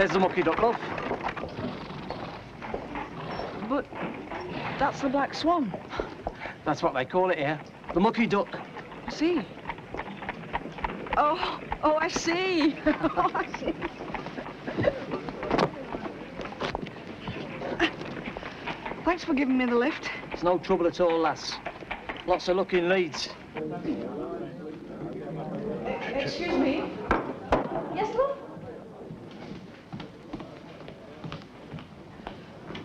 There's the mucky duck, love. But that's the black swan. That's what they call it here. The mucky duck. I see. Oh, I see. Oh, I see. Thanks for giving me the lift. It's no trouble at all, lass. Lots of luck in Leeds. Excuse me. Yes, love?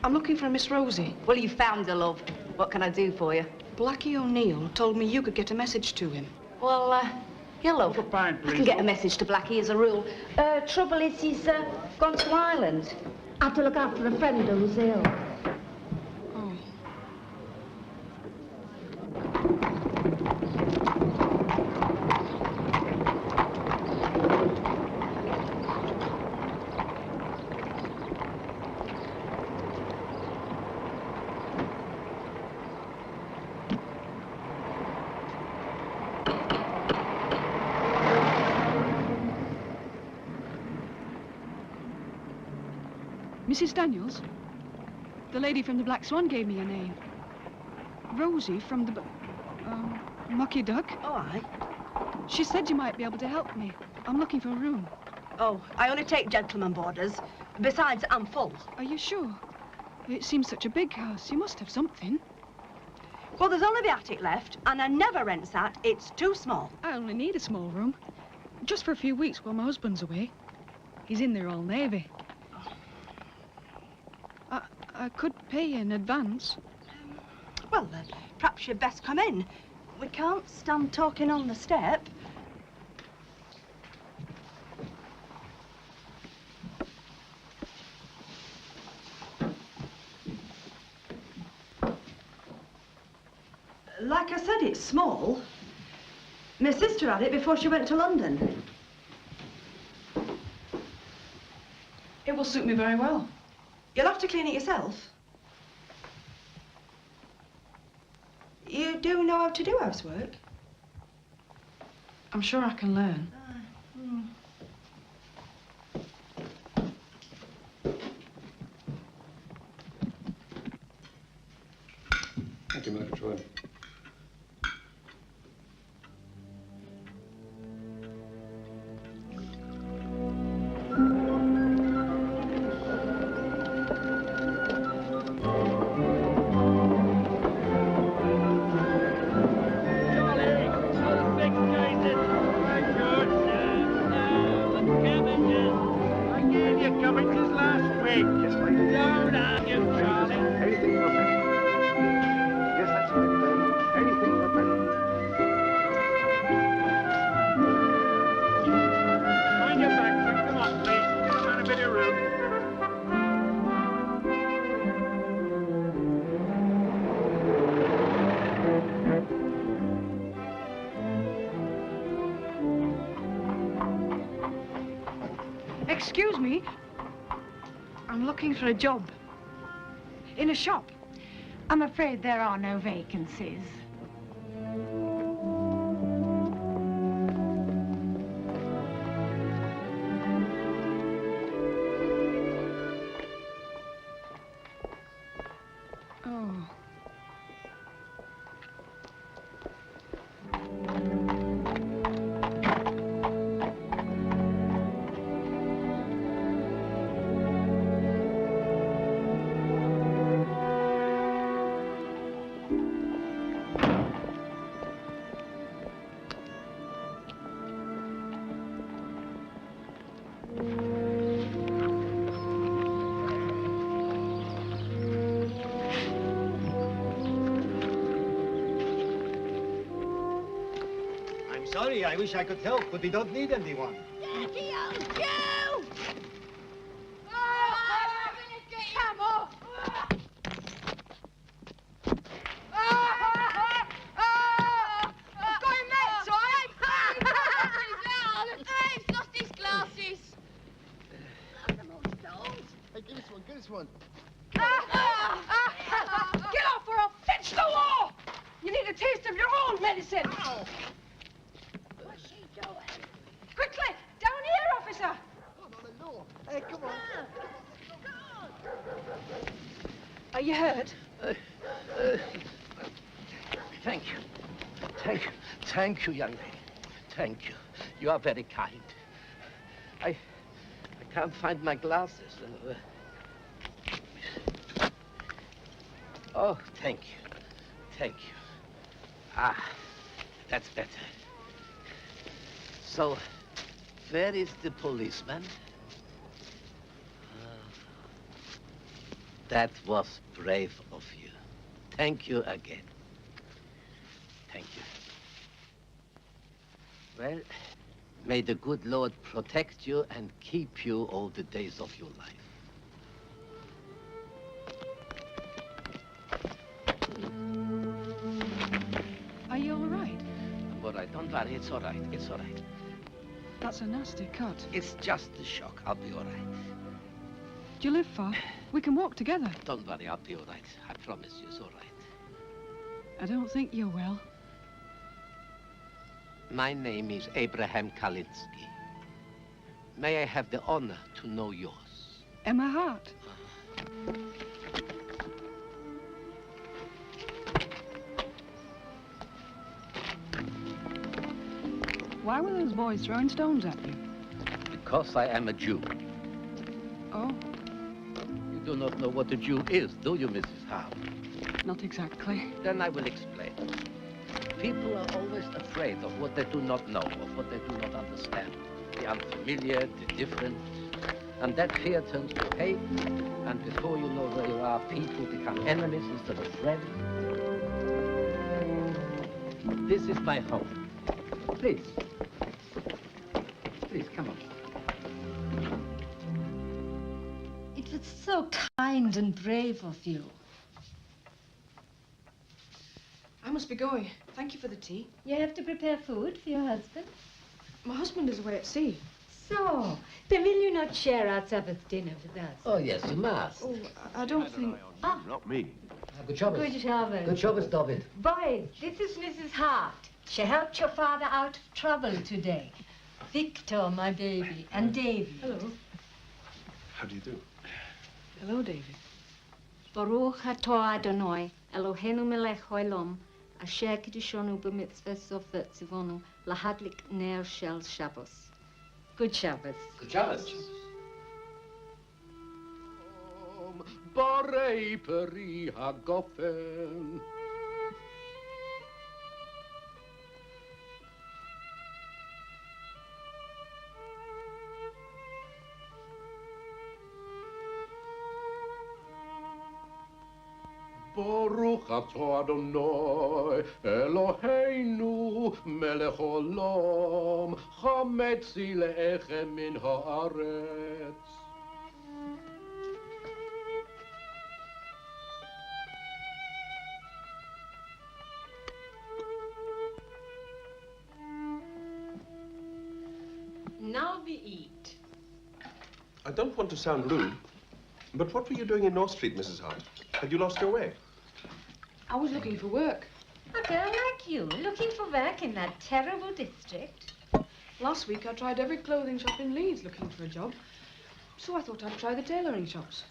I'm looking for a Miss Rosie. Well, you found her, love. What can I do for you? Blackie O'Neill told me you could get a message to him. Well, yeah, love. I can get a message to Blackie as a rule. Trouble is, he's gone to Ireland. I have to look after a friend who's ill. Oh. Mrs. Daniels? The lady from the Black Swan gave me your name. Rosie from the... Mucky Duck. Oh, aye. She said you might be able to help me. I'm looking for a room. Oh, I only take gentlemen boarders. Besides, I'm full. Are you sure? It seems such a big house. You must have something. Well, there's only the attic left, and I never rent that. It's too small. I only need a small room. Just for a few weeks while my husband's away. He's in the Royal Navy. I could pay in advance. Well, perhaps you'd best come in. We can't stand talking on the step. Like I said, it's small. My sister had it before she went to London. It will suit me very well. You'll have to clean it yourself. You do know how to do housework? I'm sure I can learn. Thank you, Murgatroyd. Excuse me. I'm looking for a job. In a shop. I'm afraid there are no vacancies. Oh. Sorry, I wish I could help, but we don't need anyone. Dirty old Jew! Come off! Going nuts, right? He's lost his glasses. Hey, give us one. Get off or I'll fetch the law! You need a taste of your own medicine. Ow. Quickly! Down here, officer! Oh, no. Hey, come on. you hurt? Thank you. Thank you. Thank you, young lady. Thank you. You are very kind. I can't find my glasses. Oh, thank you. Thank you. Ah, that's better. So, where is the policeman? That was brave of you. Thank you again. Thank you. Well, may the good Lord protect you and keep you all the days of your life. Are you all right? I'm all right. Don't worry. It's all right. It's all right. That's a nasty cut. It's just a shock. I'll be all right. Do you live far? We can walk together. Don't worry. I'll be all right. I promise you. It's all right. I don't think you're well. My name is Abraham Kalinsky. May I have the honor to know yours? Emma Hart. Why were those boys throwing stones at you? Because I am a Jew. Oh, You do not know what a Jew is, do you, Mrs. Hart? not exactly. Then I will explain. People are always afraid of what they do not know, of what they do not understand. The unfamiliar, the different. And that fear turns to hate, and before you know where you are, people become enemies instead of friends. This is my home. Please. Please, come on. It was so kind and brave of you. I must be going. Thank you for the tea. You have to prepare food for your husband. My husband is away at sea. So, then will you not share our Sabbath dinner with us? Oh, yes, you must. Oh, I don't think... Not me. Good job. Good Shabbos. Good job, David. Boys, this is Mrs. Hart. She helped your father out of trouble today. Victor, my baby, and David. Hello. How do you do? Hello, David. Baruch atah Adonai, Eloheinu melech haolam, asher kiddushonu b'mitzvah sofet tzivonu, lahadlik ner shel Shabbos. Good Shabbos. Good Shabbos. Borei peri hagofen. Baruch atah Adonai, Eloheinu, melech olam, chametzi le'echem min haaretz. Now we eat. I don't want to sound rude, but what were you doing in North Street, Mrs. Hart? Had you lost your way? I was looking for work. A girl like you, looking for work in that terrible district. Last week, I tried every clothing shop in Leeds looking for a job. So I thought I'd try the tailoring shops.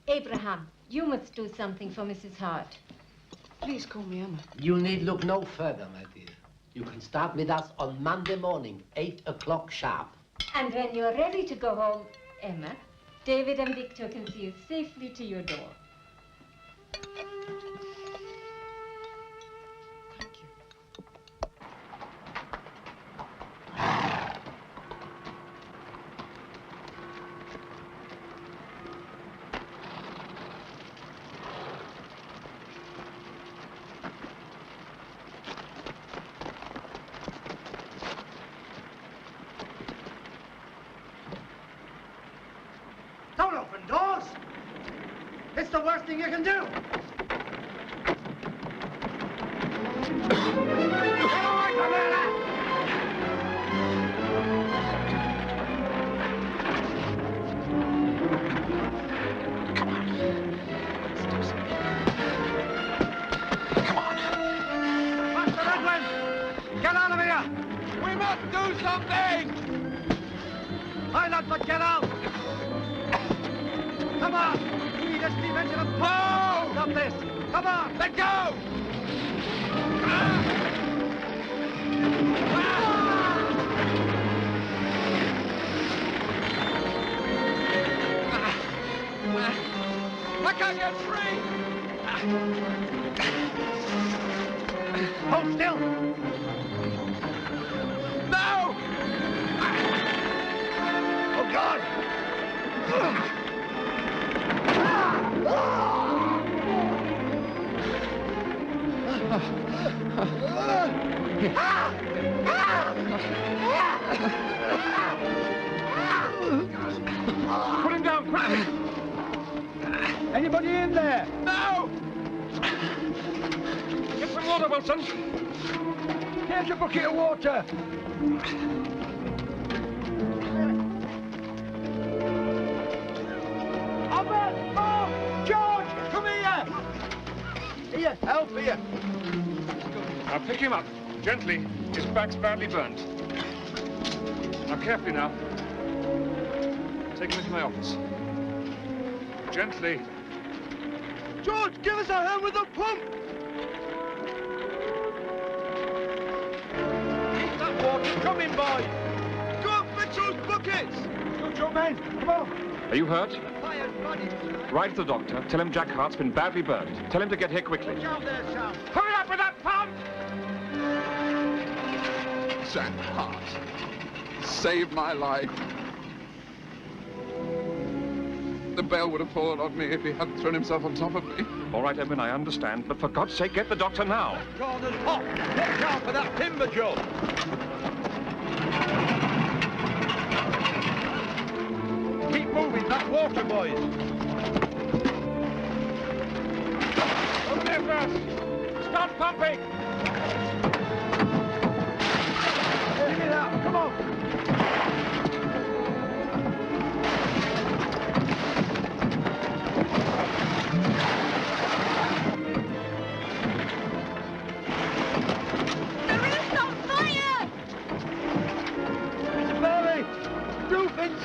Abraham, you must do something for Mrs. Hart. Please call me Emma. You need look no further, my dear. You can start with us on Monday morning, 8 o'clock sharp. And when you're ready to go home, Emma, David and Victor can see you safely to your door. Thank you. Don't open doors. It's the worst thing you can do. Get away from there! Master Edwin! Get out of here! We must do something! Silence, but get out! Come on! We need a best invention of... Whoa! Stop this! Come on, let go! I can't get free! Hold still! No! Oh, God! Put him down, quickly! Anybody in there? No! Get some water, Wilson! Here's a bucket of water. Albert! Oh! George! Come here! Here, help here. Now pick him up, gently. His back's badly burnt. Now carefully now. Take him into my office. Gently. George, give us a hand with the pump! Keep that water coming, boy! Go on, fix those buckets! Good job, men. Come on. Are you hurt? Fire's running. Write to the doctor. Tell him Jack Hart's been badly burned. Tell him to get here quickly. Watch out there, Sam. Hurry up with that pump! Jack Hart saved my life. The bell would have fallen on me if he hadn't thrown himself on top of me. All right, Edwin, I understand, but for God's sake, get the doctor now. Corner's hot. Watch out for that timber, Joe. Keep moving that water, boys. Over there first. Start pumping. Give it out. Come on.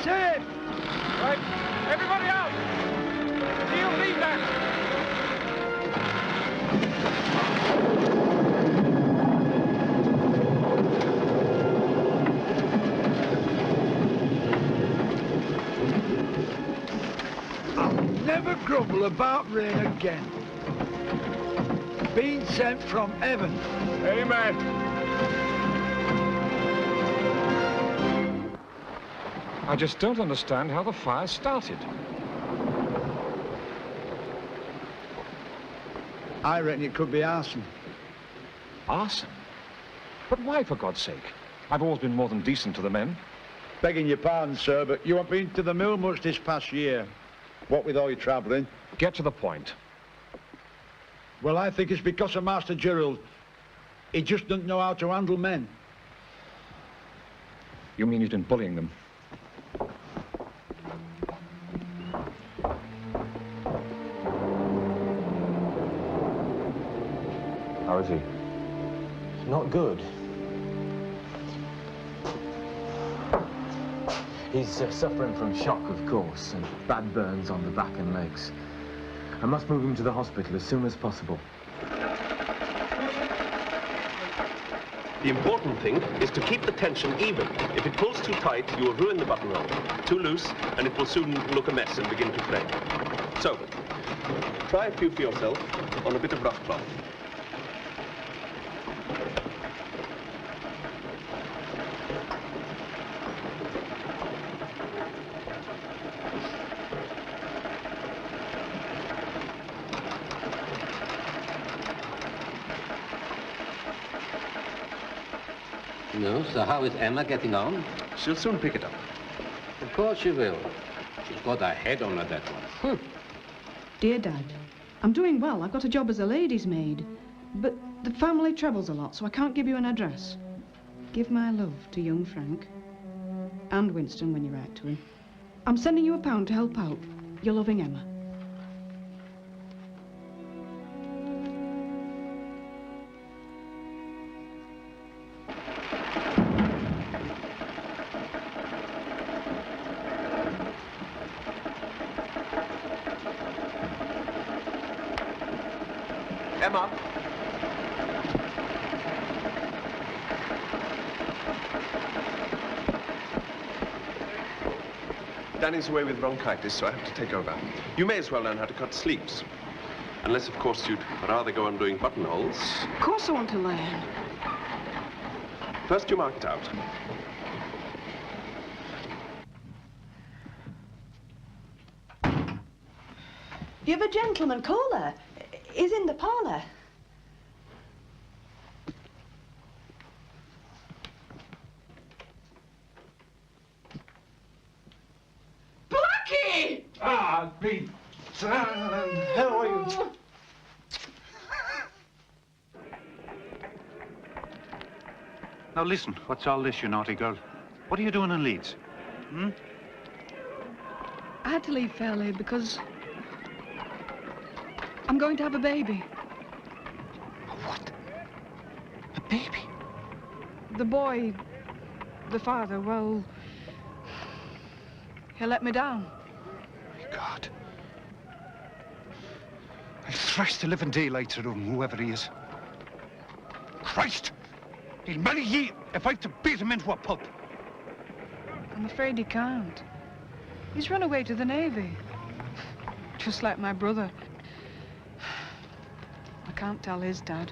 Safe! Right, everybody out! He'll lead that! I'll never grumble about rain again. Being sent from heaven. Amen. I just don't understand how the fire started. I reckon it could be arson. Arson? But why, for God's sake? I've always been more than decent to the men. Begging your pardon, sir, but you haven't been to the mill much this past year. What with all your travelling? Get to the point. Well, I think it's because of Master Gerald. He just doesn't know how to handle men. You mean he's been bullying them? How is he? Not good. He's suffering from shock, of course, and bad burns on the back and legs. I must move him to the hospital as soon as possible. The important thing is to keep the tension even. If it pulls too tight, you will ruin the buttonhole. Too loose, and it will soon look a mess and begin to fray. So, try a few for yourself on a bit of rough cloth. No, so how is Emma getting on? She'll soon pick it up. Of course she will. She's got her head on her, that one. Dear Dad, I'm doing well. I've got a job as a lady's maid. But the family travels a lot, so I can't give you an address. Give my love to young Frank. And Winston when you write to him. I'm sending you £1 to help out. Your loving Emma. Emma. Danny's away with bronchitis, so I have to take over. You may as well learn how to cut sleeves. Unless, of course, you'd rather go on doing buttonholes. Of course I want to learn. First, you mark it out. You have a gentleman caller. He's in the parlour. Blackie! Ah, Pete. How are you? Now listen, what's all this, you naughty girl? What are you doing in Leeds? Hmm? I had to leave fairly because I'm going to have a baby. What? A baby? The boy, the father, well, he let me down. My God. I'll thrash the living daylights out of him, whoever he is. Christ! He'll marry ye if I have to beat him into a pulp. I'm afraid he can't. He's run away to the Navy. Just like my brother. I can't tell his dad.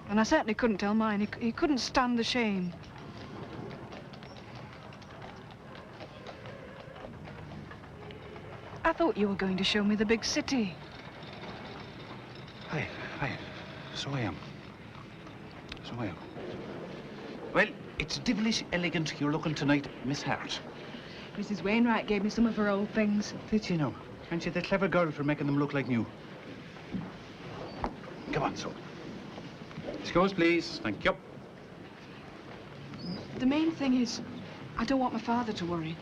And I certainly couldn't tell mine. He couldn't stand the shame. I thought you were going to show me the big city. Aye. So I am. So I am. Well, it's devilish elegant you're looking tonight, Miss Hart. Mrs. Wainwright gave me some of her old things. Did you know? Aren't you the clever girl for making them look like new? Come on, so. Excuse, please. Thank you. The main thing is, I don't want my father to worry.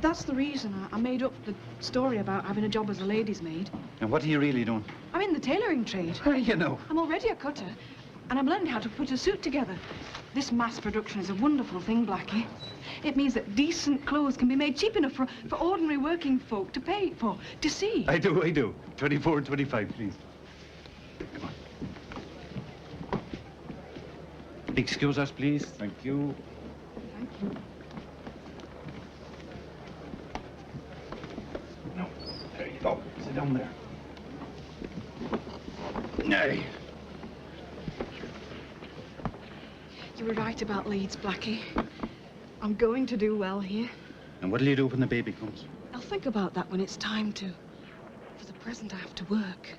That's the reason I made up the story about having a job as a lady's maid. And what are you really doing? I'm in the tailoring trade. How do you know? I'm already a cutter, and I'm learning how to put a suit together. This mass production is a wonderful thing, Blackie. It means that decent clothes can be made cheap enough for ordinary working folk to pay for, to see. I do. 24 and 25, please. Come on. Excuse us, please. Thank you. Thank you. No, there you go. Sit down there. Nay. You were right about Leeds, Blackie. I'm going to do well here. And what'll you do when the baby comes? I'll think about that when it's time to. For the present, I have to work.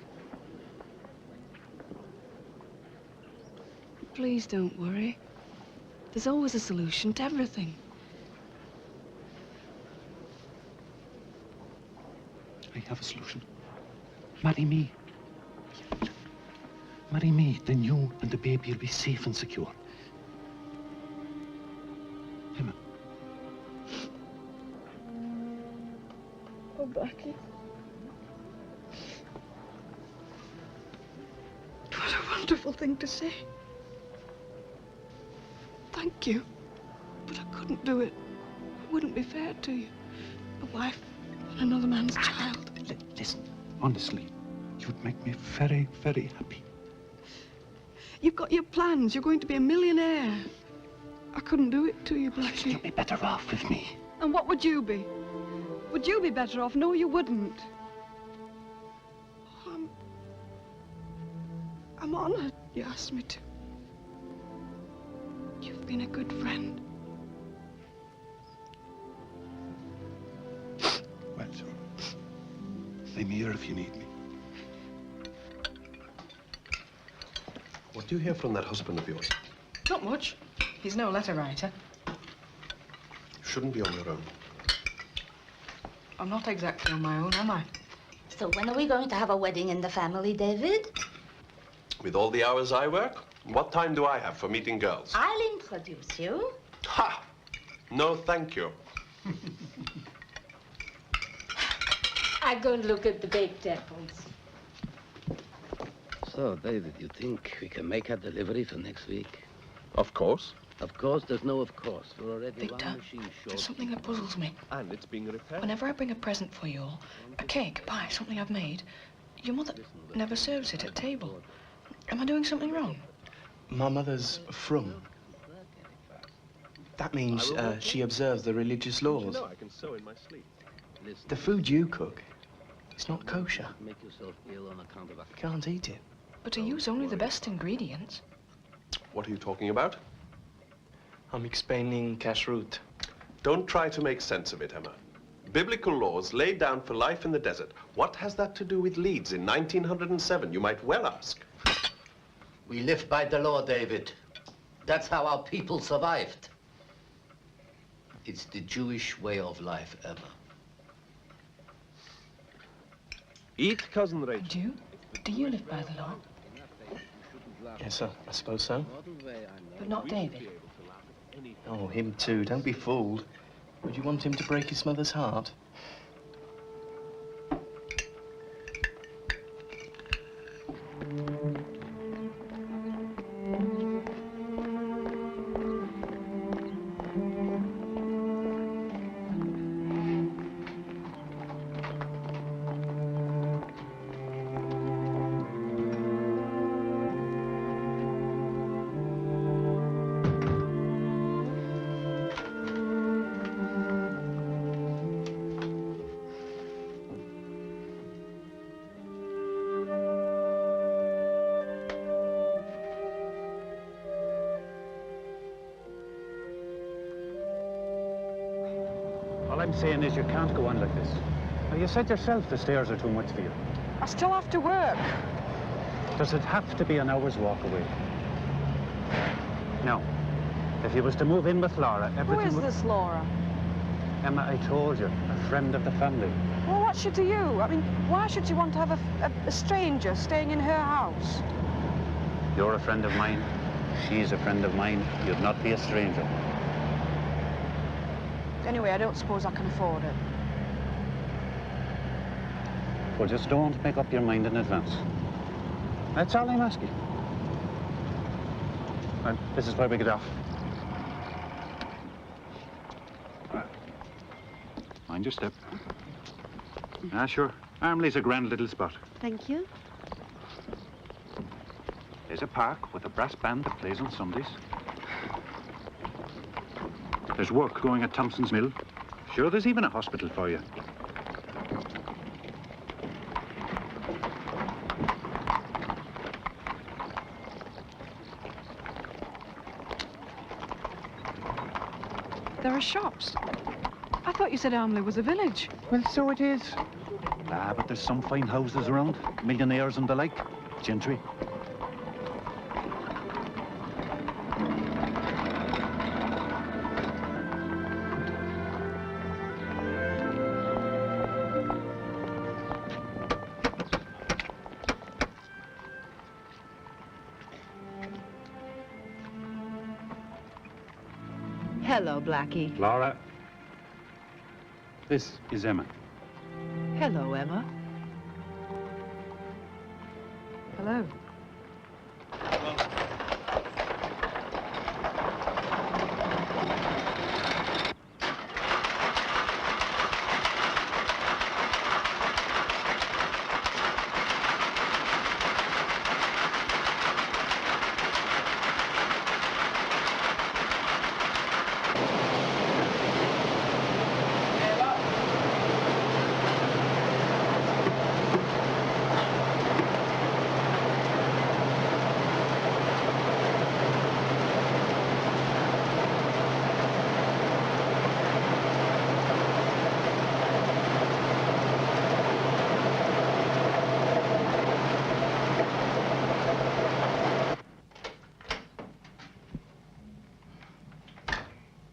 Please don't worry. There's always a solution to everything. I have a solution. Marry me. Marry me, then you and the baby will be safe and secure. Emma. Oh, Blackie. It was a wonderful thing to say. Thank you. But I couldn't do it. It wouldn't be fair to you. A wife and another man's child. Listen, honestly, you'd make me very, very happy. You've got your plans. You're going to be a millionaire. I couldn't do it to you, Blackie. You'd be better off with me. And what would you be? Would you be better off? No, you wouldn't. Oh, I'm honored you asked me to. You've been a good friend. Well, sir, I'm here if you need me. What do you hear from that husband of yours? Not much. He's no letter writer. You shouldn't be on your own. I'm not exactly on my own, am I? So when are we going to have a wedding in the family, David? With all the hours I work, what time do I have for meeting girls? I'll introduce you. Ha! No, thank you. I go and look at the baked apples. So, David, you think we can make a delivery for next week? Of course. Of course, there's no of course. We're already Victor, one machine short. there's something that puzzles me. And it's being repaired. Whenever I bring a present for you all, a cake, a pie, something I've made, Your mother never serves it at table. Am I doing something wrong? My mother's frum. That means she observes the religious laws. You know I can sew in my sleep. The food you cook, it's not kosher. Make yourself ill on account of a... Can't eat it. But I use only the best ingredients. What are you talking about? I'm explaining kashrut. Don't try to make sense of it, Emma. Biblical laws laid down for life in the desert. What has that to do with Leeds in 1907, you might well ask? We live by the law, David. That's how our people survived. It's the Jewish way of life, Emma. Eat, cousin Rachel. Do you live by the law? Yes, sir. I suppose so. But not David. Oh, him too. Don't be fooled. Would you want him to break his mother's heart? All I'm saying is you can't go on like this. Now, you said yourself the stairs are too much for you. I still have to work. Does it have to be an hour's walk away? No. If you was to move in with Laura, everything Who is this Laura? Emma, I told you, a friend of the family. Well, what's she to you? I mean, why should she want to have a stranger staying in her house? You're a friend of mine. She's a friend of mine. You'd not be a stranger. Anyway, I don't suppose I can afford it. Well, just don't make up your mind in advance. That's all I'm asking. Well, this is where we get off. Mind your step. Ah, sure. Armley's a grand little spot. Thank you. There's a park with a brass band that plays on Sundays. There's work going at Thompson's Mill. Sure, there's even a hospital for you. There are shops. I thought you said Armley was a village. Well, so it is. Ah, but there's some fine houses around. Millionaires and the like. Gentry. Hello, Blackie. Laura. This is Emma. Hello, Emma. Hello.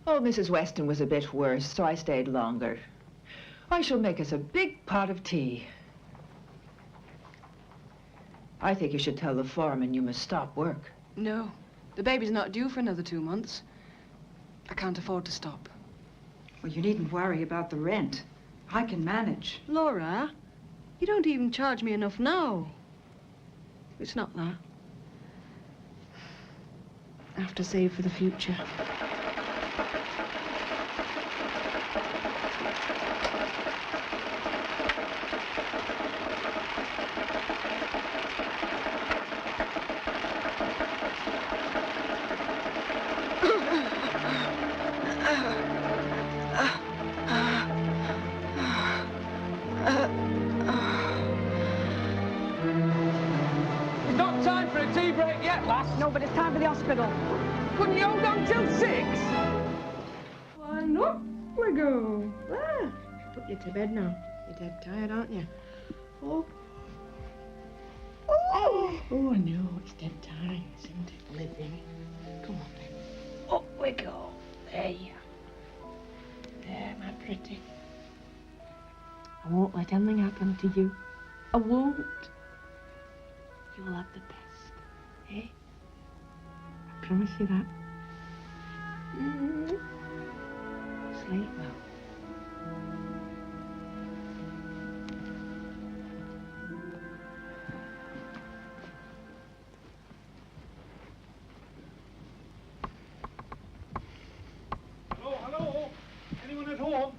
Oh, Mrs. Weston was a bit worse, so I stayed longer. I shall make us a big pot of tea. I think you should tell the foreman you must stop work. No, the baby's not due for another 2 months. I can't afford to stop. Well, you needn't worry about the rent. I can manage. Laura, you don't even charge me enough now. It's not that. I have to save for the future. time for a tea break yet, lass? No, but it's time for the hospital. Couldn't you hold on till 6? And up we go. There. Put you to bed now. You're dead tired, aren't you? Oh. Oh, no, it's dead time, isn't it, Living? Come on, then. Up we go. There you are. There, my pretty. I won't let anything happen to you. I won't. You'll have the best, eh? I promise you that. Sleep well. Hello? Anyone at home?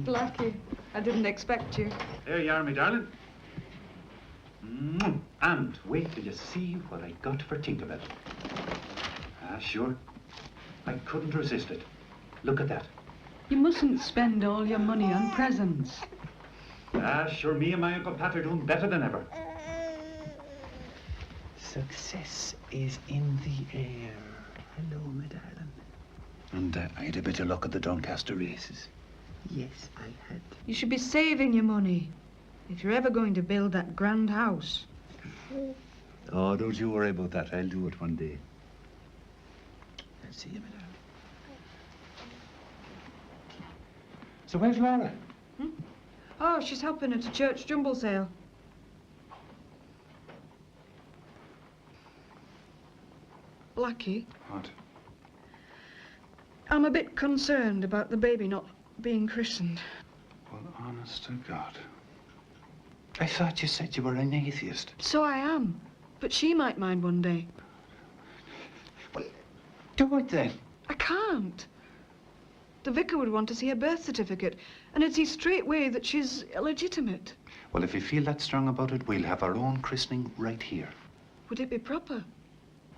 Blackie, I didn't expect you. There you are, my darling. And wait till you see what I got for Tinkerbell. Ah, sure. I couldn't resist it. Look at that. You mustn't spend all your money on presents. Ah, sure, me and my Uncle Pat are doing better than ever. Success is in the air. Hello, my darling. And I had a bit of luck at the Doncaster races. Yes, I had. You should be saving your money if you're ever going to build that grand house. Oh, don't you worry about that. I'll do it one day. I'll see you, my darling. So where's Laura? Oh, she's helping at a church jumble sale. Blackie, What? I'm a bit concerned about the baby not being christened. Well, honest to God. I thought you said you were an atheist. So I am, but she might mind one day. Do it then. I can't. The vicar would want to see her birth certificate, and it'd see straight away that she's illegitimate. Well, if you feel that strong about it, we'll have our own christening right here. Would it be proper?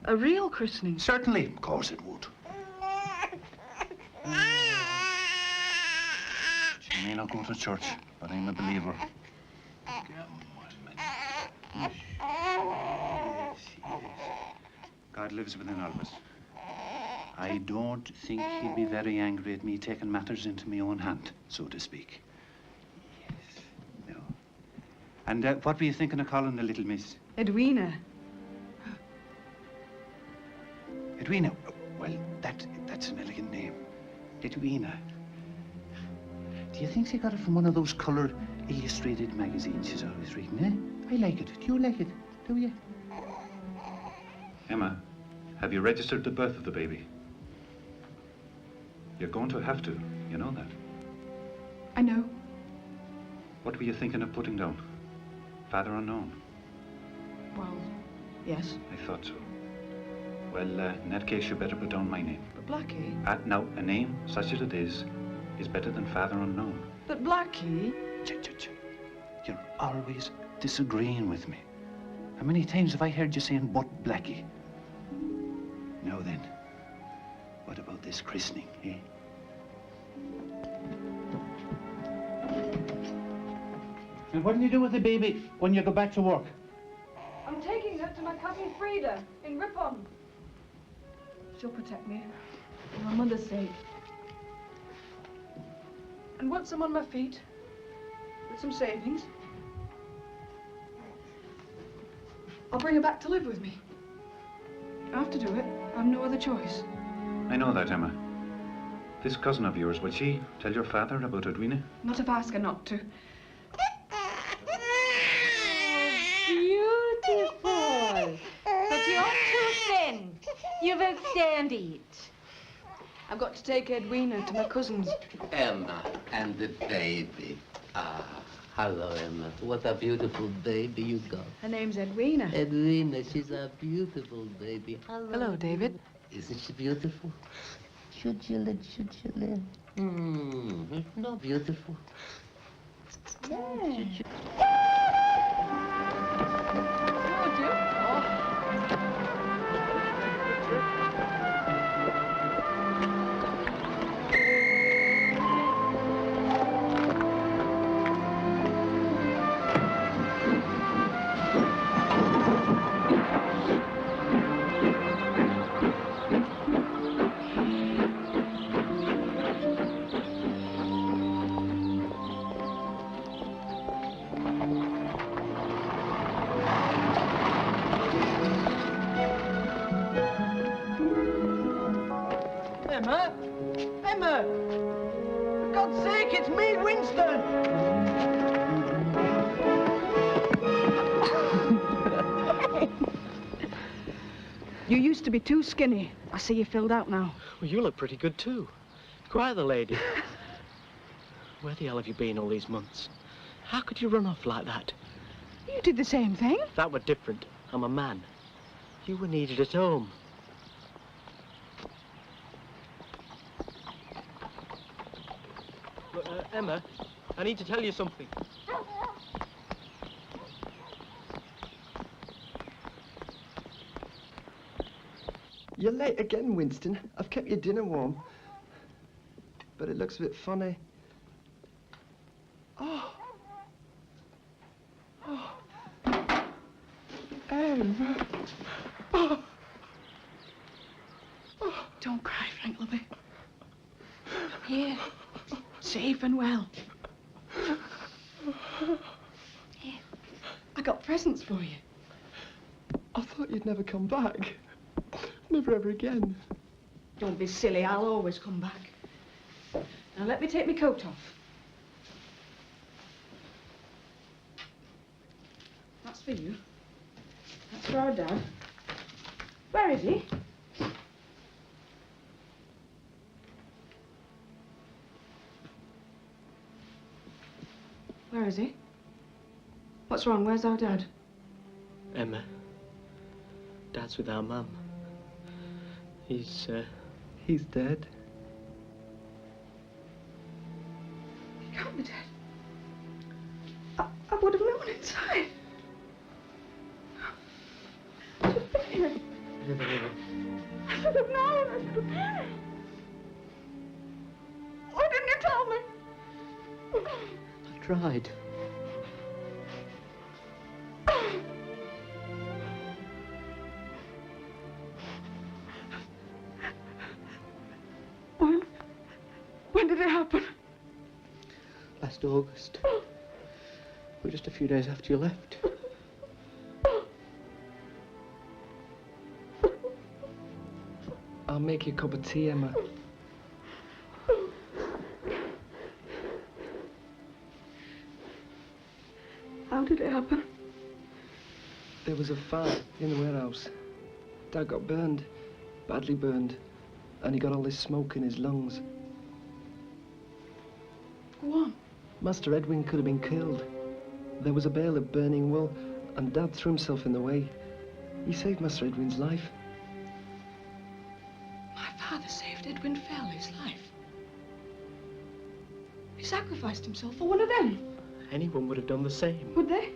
A real christening? Certainly. Of course it would. She may not go to church, but I'm a believer. God lives within all of us. I don't think he'd be very angry at me taking matters into my own hand, so to speak. Yes, no. And what were you thinking of calling the little miss? Edwina. Edwina? Well, that's an elegant name. Edwina. Do you think she got it from one of those coloured illustrated magazines she's always reading, eh? I like it. Do you like it? Do you? Emma, have you registered the birth of the baby? You're going to have to. You know that. I know. What were you thinking of putting down? Father unknown? Well, yes. I thought so. Well, in that case, you better put down my name. But Blackie... Now, a name, such as it is better than Father unknown. But Blackie... You're always disagreeing with me. How many times have I heard you saying, but Blackie? Now then, what about this christening, eh? And what'll you do with the baby when you go back to work? I'm taking her to my cousin Frida in Ripon. She'll protect me, for my mother's sake. And once I'm on my feet, with some savings, I'll bring her back to live with me. I have to do it. I've no other choice. I know that, Emma. This cousin of yours, will she tell your father about Edwina? Not if I ask her not to. Beautiful. But you're too thin. You will stand it. I've got to take Edwina to my cousin's. Emma and the baby. Ah, hello, Emma. What a beautiful baby you got. Her name's Edwina. Edwina, she's a beautiful baby. Hello, David. Isn't she beautiful? Should you let? Not beautiful. Yeah. me, Winston! You used to be too skinny. I see you filled out now. Well, you look pretty good, too. Quite the lady. Where the hell have you been all these months? How could you run off like that? You did the same thing. That were different. I'm a man. You were needed at home. Look, Emma, I need to tell you something. You're late again, Winston. I've kept your dinner warm. But it looks a bit funny. Oh. Oh. Em. Oh. Oh. Don't cry, Frank, lovey. I'm here. Safe and well. Here. I got presents for you. I thought you'd never come back. Never ever again. Don't be silly. I'll always come back. Now let me take my coat off. That's for you. That's for our dad. Where is he? Where is he? What's wrong? Where's our dad? Emma, Dad's with our mum. He's dead. He can't be dead. I would have known inside. I should have been here. I should have known. I should have... Why didn't you tell me? I tried. When did it happen? Last August. Well, just a few days after you left. I'll make you a cup of tea, Emma. How did it happen? There was a fire in the warehouse. Dad got burned, badly burned, and he got all this smoke in his lungs. Go on. Master Edwin could have been killed. There was a bale of burning wool, and Dad threw himself in the way. He saved Master Edwin's life. My father saved Edwin Fairley's life. He sacrificed himself for one of them. Anyone would have done the same. Would they?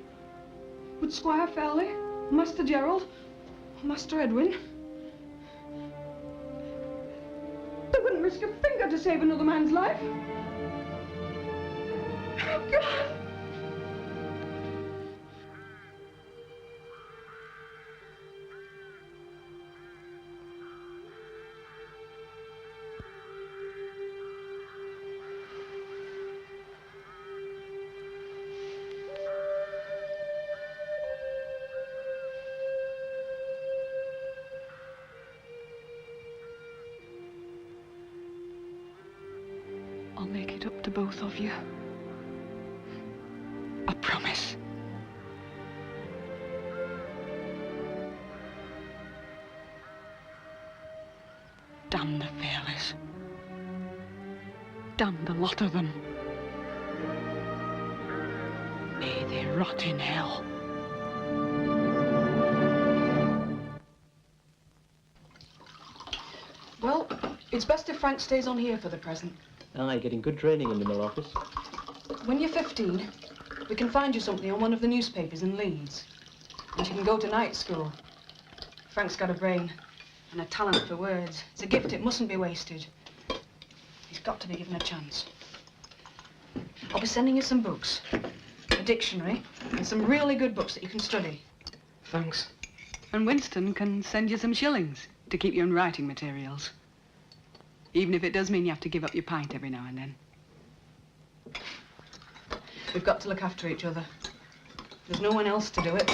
Would Squire Fairley, Master Gerald, Master Edwin? They wouldn't risk a finger to save another man's life. Oh, God! I'll make it up to both of you. I promise. Damn the Fairleys. Damn the lot of them. May they rot in hell. Well, it's best if Frank stays on here for the present. Aye, getting good training in the mill office. When you're 15, we can find you something on one of the newspapers in Leeds. And you can go to night school. Frank's got a brain and a talent for words. It's a gift, it mustn't be wasted. He's got to be given a chance. I'll be sending you some books, a dictionary, and some really good books that you can study. Thanks. And Winston can send you some shillings to keep you in writing materials. Even if it does mean you have to give up your pint every now and then. We've got to look after each other. There's no one else to do it.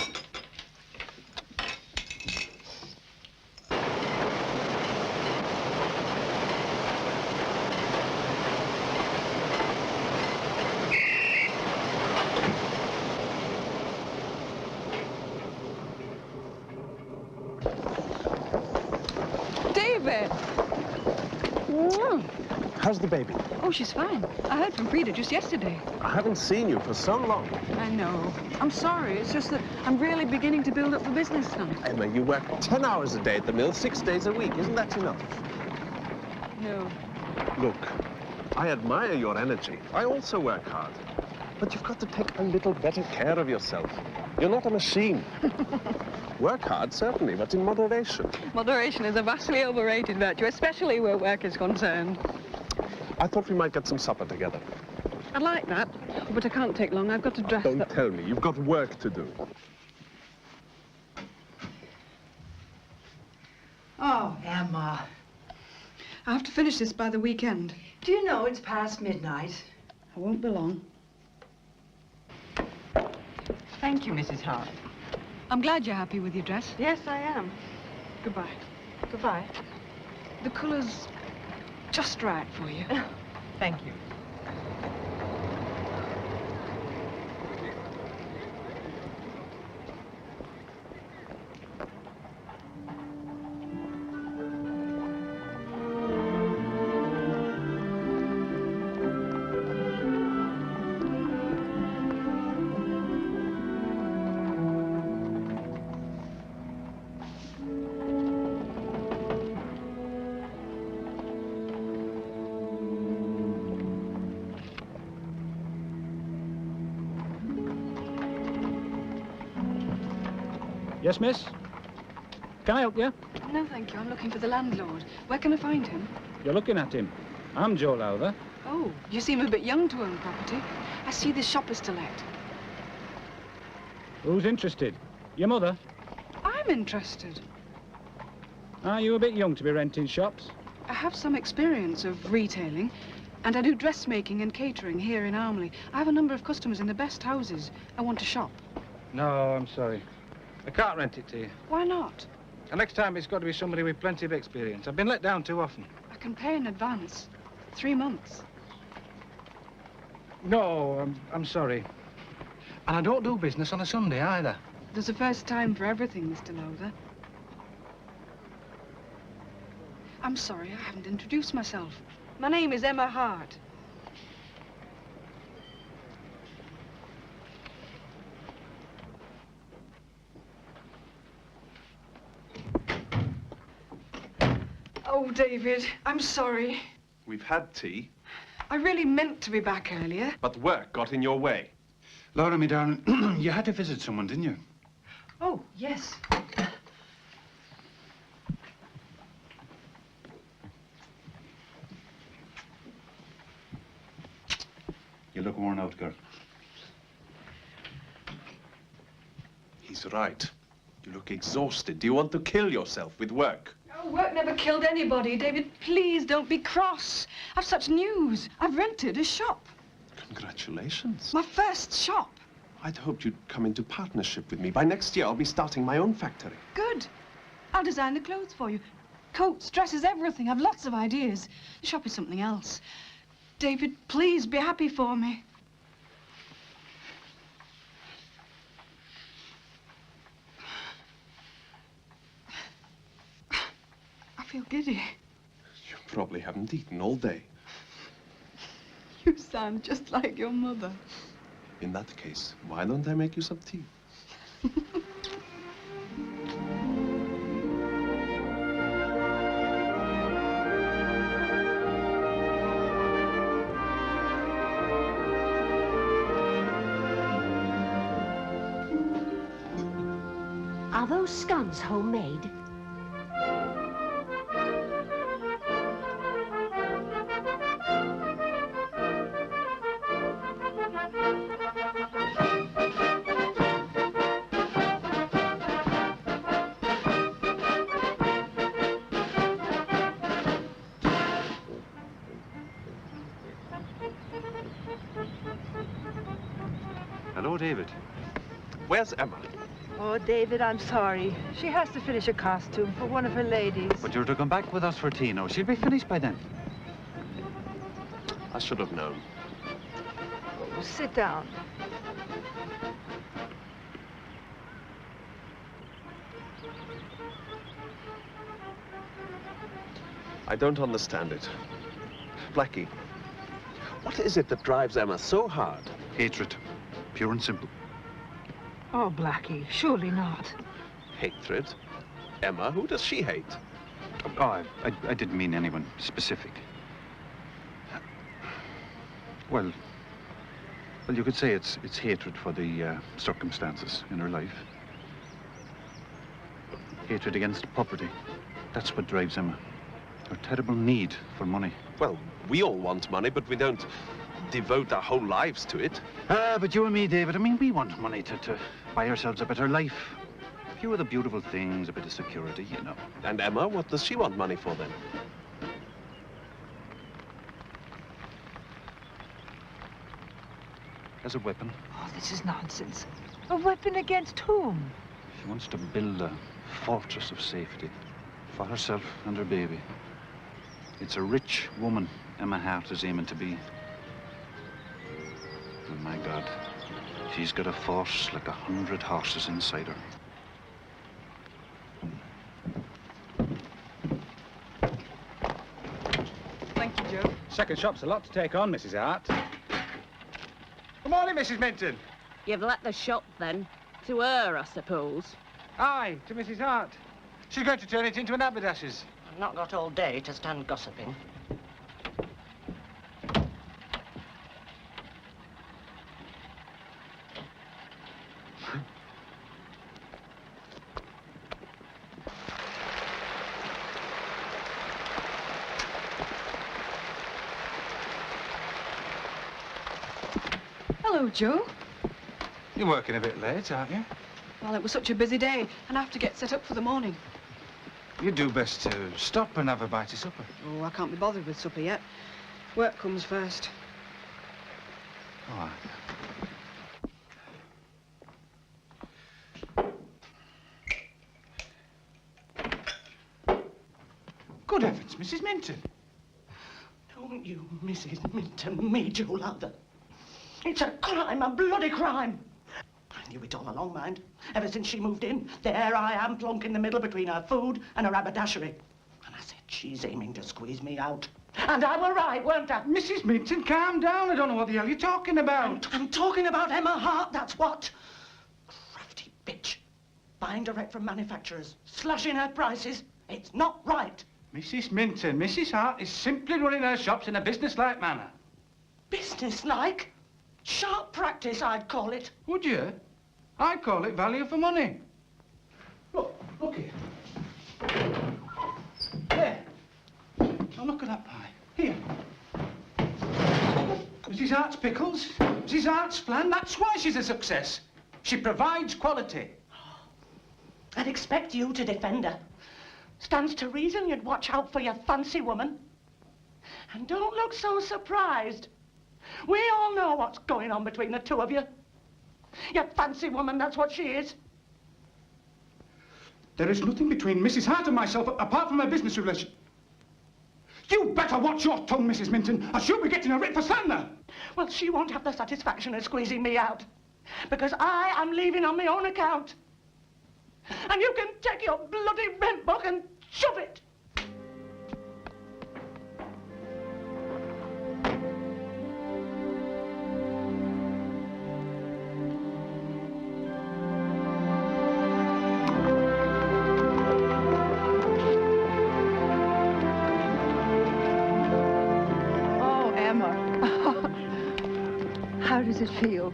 How's the baby? Oh, she's fine. I heard from Frida just yesterday. I haven't seen you for so long. I know. I'm sorry. It's just that I'm really beginning to build up the business now. Emma, you work 10 hours a day at the mill, 6 days a week. Isn't that enough? No. Look, I admire your energy. I also work hard. But you've got to take a little better care of yourself. You're not a machine. Work hard, certainly, but in moderation. Moderation is a vastly overrated virtue, especially where work is concerned. I thought we might get some supper together. I'd like that, but I can't take long. I've got to dress Don't up. tell me. You've got work to do. Oh, Emma. I have to finish this by the weekend. Do you know it's past midnight? I won't be long. Thank you, Mrs. Hart. I'm glad you're happy with your dress. Yes, I am. Goodbye. Goodbye. The colour's just right for you. Thank you. Yes, miss? Can I help you? No, thank you. I'm looking for the landlord. Where can I find him? You're looking at him. I'm Joe Lowther. Oh, you seem a bit young to own property. I see this shop is to let. Who's interested? Your mother? I'm interested. Are you a bit young to be renting shops? I have some experience of retailing, and I do dressmaking and catering here in Armley. I have a number of customers in the best houses. I want to shop. No, I'm sorry. I can't rent it to you. Why not? And next time it's got to be somebody with plenty of experience. I've been let down too often. I can pay in advance. 3 months. No, I'm sorry. And I don't do business on a Sunday either. There's a first time for everything, Mr. Lowther. I'm sorry, I haven't introduced myself. My name is Emma Hart. Oh, David, I'm sorry. We've had tea, I really meant to be back earlier. but work got in your way. Laura, me darling, you had to visit someone, didn't you? Oh, yes. You look worn out, girl. He's right. You look exhausted. Do you want to kill yourself with work? Oh, work never killed anybody. David, please don't be cross. I've such news. I've rented a shop. Congratulations. My first shop. I'd hoped you'd come into partnership with me. By next year, I'll be starting my own factory. Good. I'll design the clothes for you. Coats, dresses, everything. I've lots of ideas. The shop is something else. David, please be happy for me. I feel giddy. You probably haven't eaten all day. You sound just like your mother. In that case, why don't I make you some tea? Are those scones homemade? Hello, David. Where's Emma? Oh, David, I'm sorry. She has to finish a costume for one of her ladies. But you're to come back with us for tea now. She'll be finished by then. I should have known. Oh, sit down. I don't understand it. Blackie, what is it that drives Emma so hard? Hatred. Pure and simple. Oh, Blackie, surely not. Hatred? Emma, who does she hate? Oh, I didn't mean anyone specific. Well, you could say it's hatred for the circumstances in her life. Hatred against property. That's what drives Emma. Her terrible need for money. Well, we all want money, but we don't devote our whole lives to it. But you and me, David, I mean, we want money to buy ourselves a better life. A few of the beautiful things, a bit of security, you know. And Emma, what does she want money for then? As a weapon. Oh, this is nonsense. A weapon against whom? She wants to build a fortress of safety for herself and her baby. It's a rich woman Emma Hart is aiming to be. And my God, she's got a force like 100 horses inside her. Thank you, Joe. Second shop's a lot to take on, Mrs. Hart. Good morning, Mrs. Minton. You've let the shop, then? To her, I suppose? Aye, to Mrs. Hart. She's going to turn it into an haberdasher's. I've not got all day to stand gossiping. Hello, Joe. You're working a bit late, aren't you? Well, it was such a busy day, and I have to get set up for the morning. You'd do best to stop and have a bite of supper. Oh, I can't be bothered with supper yet. Work comes first. All right. Good heavens, Mrs. Minton. Don't you, Mrs. Minton, me, Joe Lowther. It's a crime, a bloody crime. I knew it all along, mind. Ever since she moved in, there I am, plonk in the middle between her food and her haberdashery. And I said, she's aiming to squeeze me out. And I were right, weren't I? Mrs. Minton, calm down. I don't know what the hell you're talking about. I'm talking about Emma Hart, that's what. Crafty bitch. Buying direct from manufacturers, slashing her prices. It's not right. Mrs. Minton, Mrs. Hart is simply running her shops in a business-like manner. Business-like? Sharp practice, I'd call it. Would you? I'd call it value for money. Look here. There. Now look at that pie. Here. Mrs. Hart's pickles, Mrs. Hart's flan, that's why she's a success. She provides quality. I'd expect you to defend her. Stands to reason you'd watch out for your fancy woman. And don't look so surprised. We all know what's going on between the two of you. Your fancy woman, that's what she is. There is nothing between Mrs. Hart and myself apart from a business relation. You better watch your tongue, Mrs. Minton, or she'll be getting a writ for slander. Well, she won't have the satisfaction of squeezing me out, because I am leaving on my own account. And you can take your bloody rent book and shove it. How does it feel?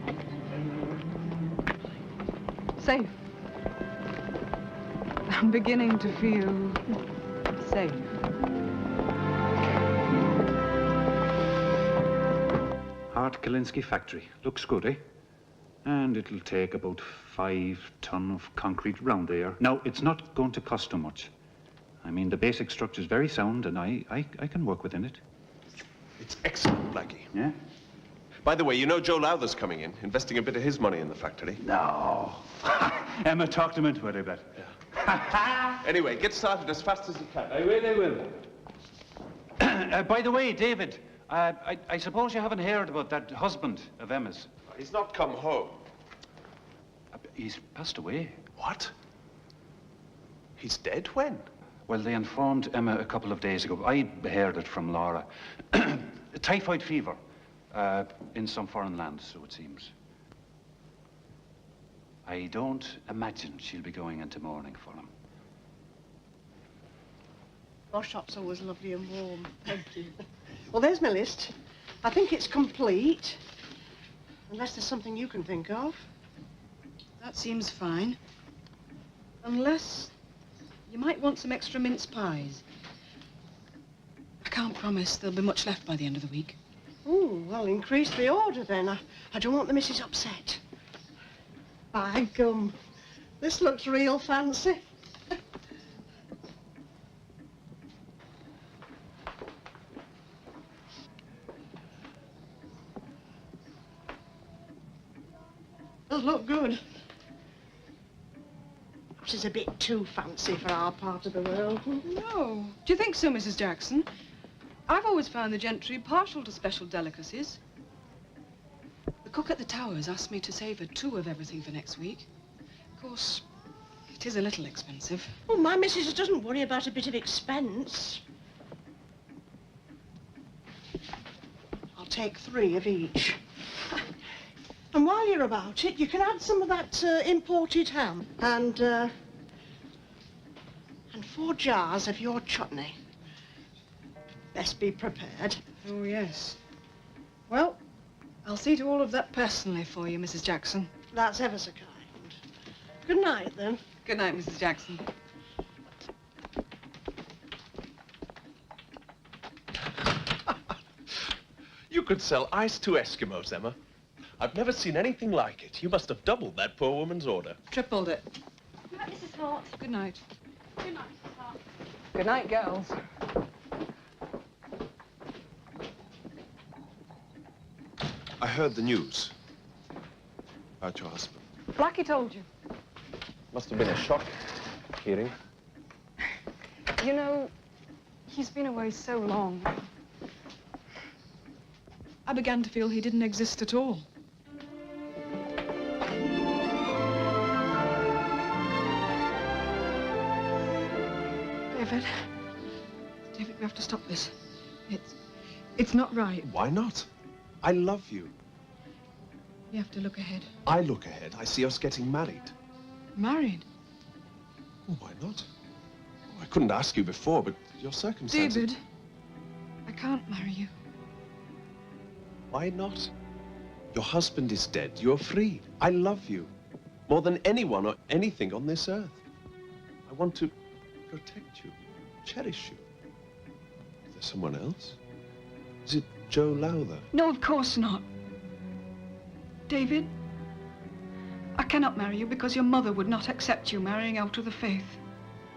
Safe. I'm beginning to feel safe. Hart Kalinsky factory. Looks good, eh? And it'll take about 5 ton of concrete round there. Now, it's not going to cost too much. I mean, the basic structure's very sound, and I can work within it. It's excellent, Blackie. Yeah? By the way, you know Joe Lowther's coming in, investing a bit of his money in the factory. No. Emma talked him into it, I bet. Yeah. Anyway, get started as fast as you can. I will. By the way, David, I suppose you haven't heard about that husband of Emma's. He's not come home. He's passed away. What? He's dead? When? Well, they informed Emma a couple of days ago. I heard it from Laura. Typhoid fever in some foreign land, so it seems. I don't imagine she'll be going into mourning for him. Your shop's always lovely and warm. Thank you. Well, there's my list. I think it's complete. Unless there's something you can think of. That seems fine. Unless you might want some extra mince pies. I can't promise there'll be much left by the end of the week. Oh, well, increase the order then. I don't want the missus upset. By gum, this looks real fancy. Does look good. Perhaps it's a bit too fancy for our part of the world. No. Do you think so, Mrs. Jackson? I've always found the gentry partial to special delicacies. The cook at the Towers asked me to save her 2 of everything for next week. Of course, it is a little expensive. Oh, my missus doesn't worry about a bit of expense. I'll take 3 of each. And while you're about it, you can add some of that imported ham and 4 jars of your chutney. Best be prepared. Oh, yes. Well, I'll see to all of that personally for you, Mrs. Jackson. That's ever so kind. Good night, then. Good night, Mrs. Jackson. You could sell ice to Eskimos, Emma. I've never seen anything like it. You must have doubled that poor woman's order. Tripled it. Good night, Mrs. Hart. Good night. Good night, Mrs. Hart. Good night, girls. I heard the news about your husband. Blackie told you. Must have been a shock hearing. You know, he's been away so long. I began to feel he didn't exist at all. David. David, we have to stop this. It's not right. Why not? I love you. You have to look ahead. I look ahead. I see us getting married. Married? Oh, why not? Oh, I couldn't ask you before, but your circumstances... David, I can't marry you. Why not? Your husband is dead. You're free. I love you. More than anyone or anything on this earth. I want to protect you, cherish you. Is there someone else? Is it Joe Lowther? No, of course not. David, I cannot marry you because your mother would not accept you marrying out of the faith.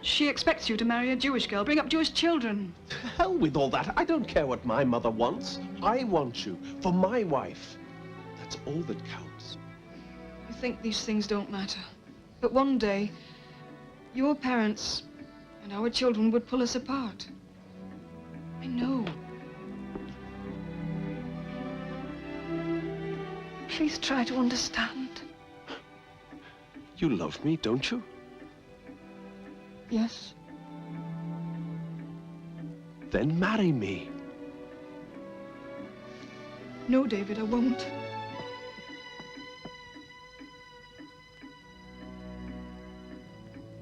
She expects you to marry a Jewish girl, bring up Jewish children. To hell with all that. I don't care what my mother wants. I want you for my wife. That's all that counts. You think these things don't matter. But one day, your parents and our children would pull us apart. I know. Please try to understand. You love me, don't you? Yes. Then marry me. No, David, I won't.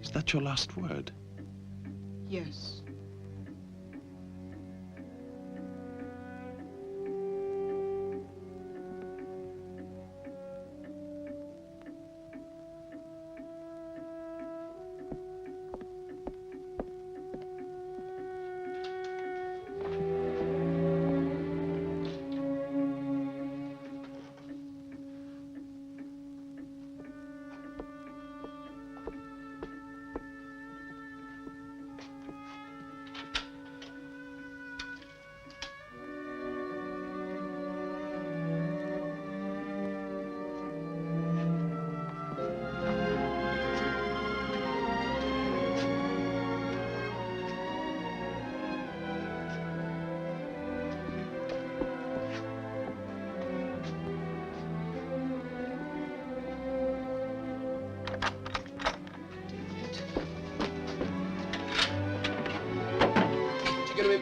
Is that your last word? Yes.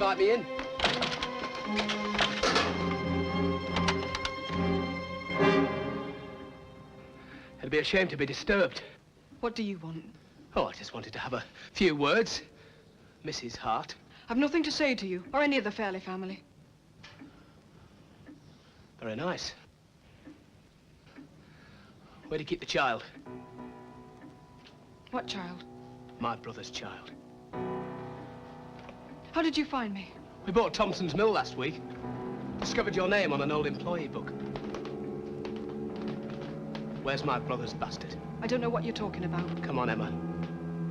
invite me in. It'd be a shame to be disturbed. What do you want? Oh, I just wanted to have a few words. Mrs. Hart. I've nothing to say to you, or any of the Fairley family. Very nice. Where do you keep the child? What child? My brother's child. How did you find me? We bought Thompson's Mill last week. Discovered your name on an old employee book. Where's my brother's bastard? I don't know what you're talking about. Come on, Emma.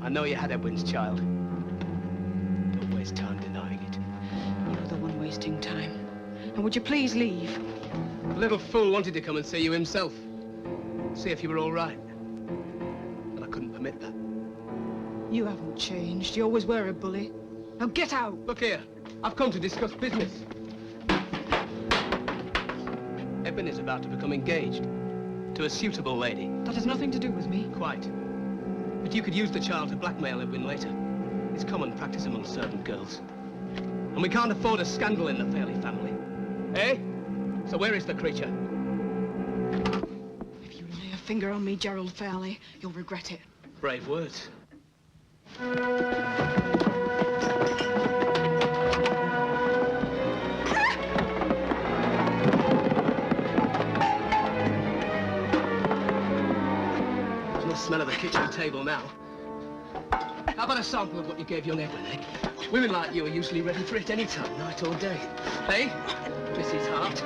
I know you had Edwin's child. Don't waste time denying it. You're the one wasting time. And would you please leave? The little fool wanted to come and see you himself. See if you were all right. And I couldn't permit that. You haven't changed. You always were a bully. Now get out! Look here. I've come to discuss business. Edwin is about to become engaged to a suitable lady. That has nothing to do with me. Quite. But you could use the child to blackmail Edwin later. It's common practice among servant girls. And we can't afford a scandal in the Fairley family. Eh? So where is the creature? If you lay a finger on me, Gerald Fairley, you'll regret it. Brave words. Smell of the kitchen table now. How about a sample of what you gave your neighbour, eh? Women like you are usually ready for it any time, night or day. Eh, Mrs. Hart?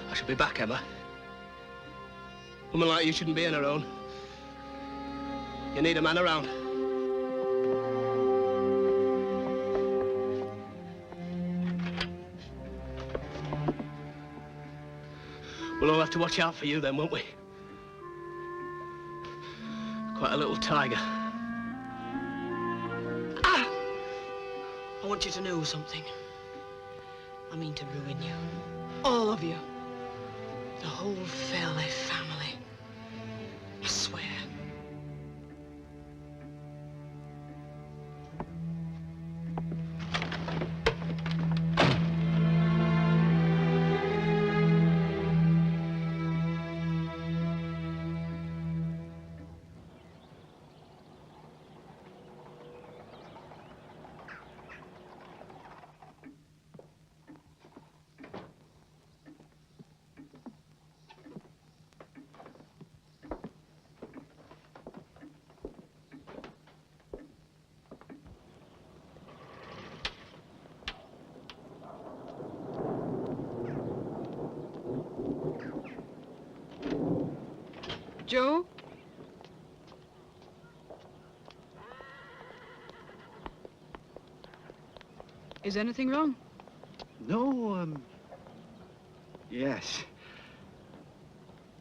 I shall be back, Emma. A woman like you shouldn't be on her own. You need a man around. We'll all have to watch out for you then, won't we? Quite a little tiger. Ah! I want you to know something. I mean to ruin you. All of you. The whole Fairley family. I swear. Joe? Is anything wrong? No, yes.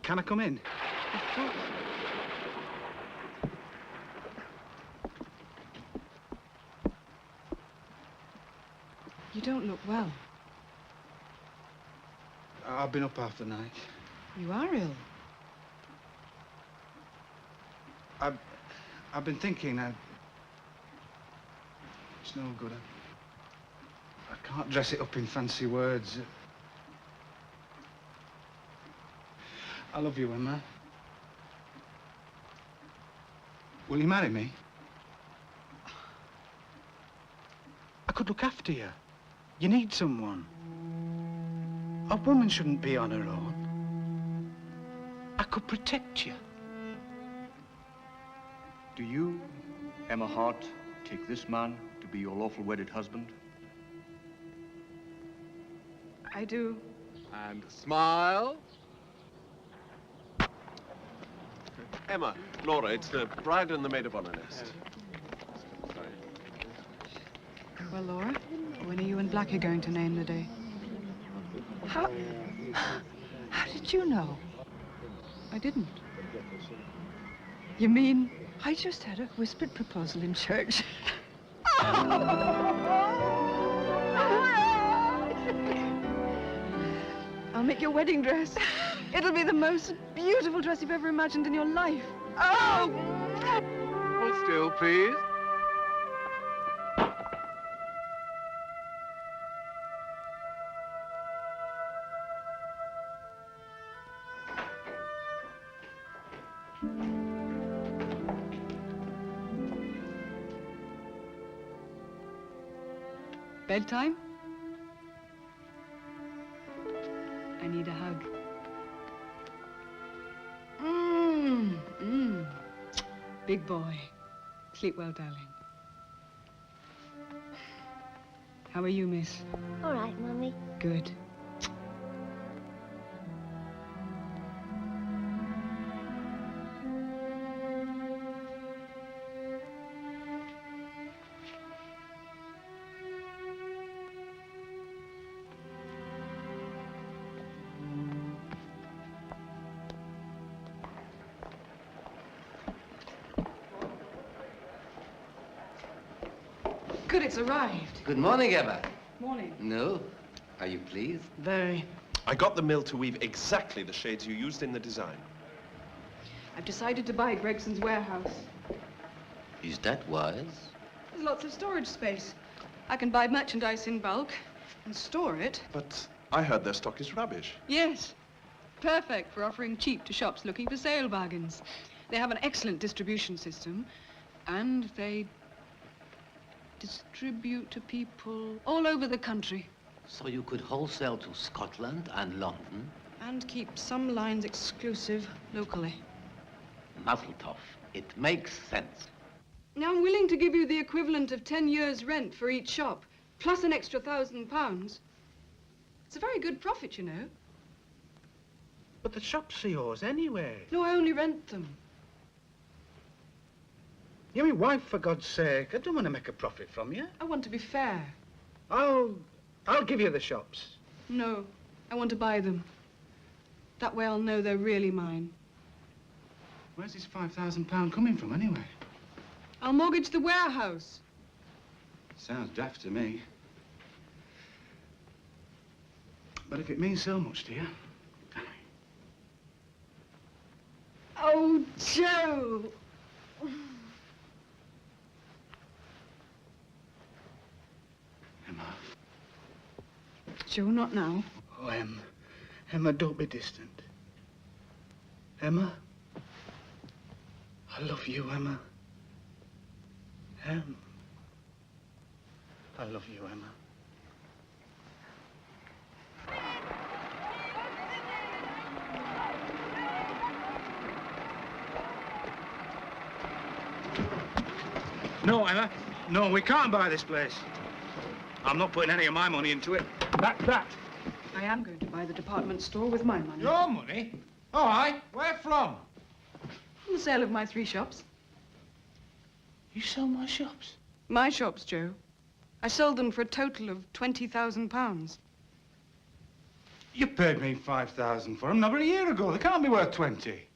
Can I come in? Of course. You don't look well. I've been up half the night. You are ill. I've been thinking, it's no good. I can't dress it up in fancy words. I love you, Emma. Will you marry me? could look after you. You need someone. A woman shouldn't be on her own. I could protect you. Do you, Emma Hart, take this man to be your lawful wedded husband? I do. And smile. Emma, Laura, it's the bride and the maid of honor nest. Well, Laura, when are you and Blackie going to name the day? How did you know? I didn't. You mean? I just had a whispered proposal in church. I'll make your wedding dress. It'll be the most beautiful dress you've ever imagined in your life. Oh! Hold still, please. Bedtime? I need a hug. Big boy. Sleep well, darling. How are you, miss? All right, Mummy. Good. Good, it's arrived. Good morning, Emma. Morning. No? Are you pleased? Very. I got the mill to weave exactly the shades you used in the design. I've decided to buy Gregson's warehouse. Is that wise? There's lots of storage space. I can buy merchandise in bulk and store it. But I heard their stock is rubbish. Yes. Perfect for offering cheap to shops looking for sale bargains. They have an excellent distribution system, and they distribute to people all over the country. So you could wholesale to Scotland and London? And keep some lines exclusive locally. Muzzle-toff. It makes sense. Now, I'm willing to give you the equivalent of 10 years' rent for each shop, plus an extra £1,000. It's a very good profit, you know. But the shops are yours anyway. No, I only rent them. You're my wife, for God's sake. I don't want to make a profit from you. I want to be fair. I'll give you the shops. No, I want to buy them. That way I'll know they're really mine. Where's this £5,000 coming from, anyway? I'll mortgage the warehouse. Sounds daft to me. But if it means so much to you... Oh, Joe! Emma. Joe, not now. Oh, Emma, don't be distant. Emma? I love you, Emma. I love you, Emma. No, Emma. No, we can't buy this place. I'm not putting any of my money into it. That. I am going to buy the department store with my money. Your money? All right. Where from? From the sale of my 3 shops. You sell my shops? My shops, Joe. I sold them for a total of £20,000. You paid me $5,000 for them not a year ago. They can't be worth 20.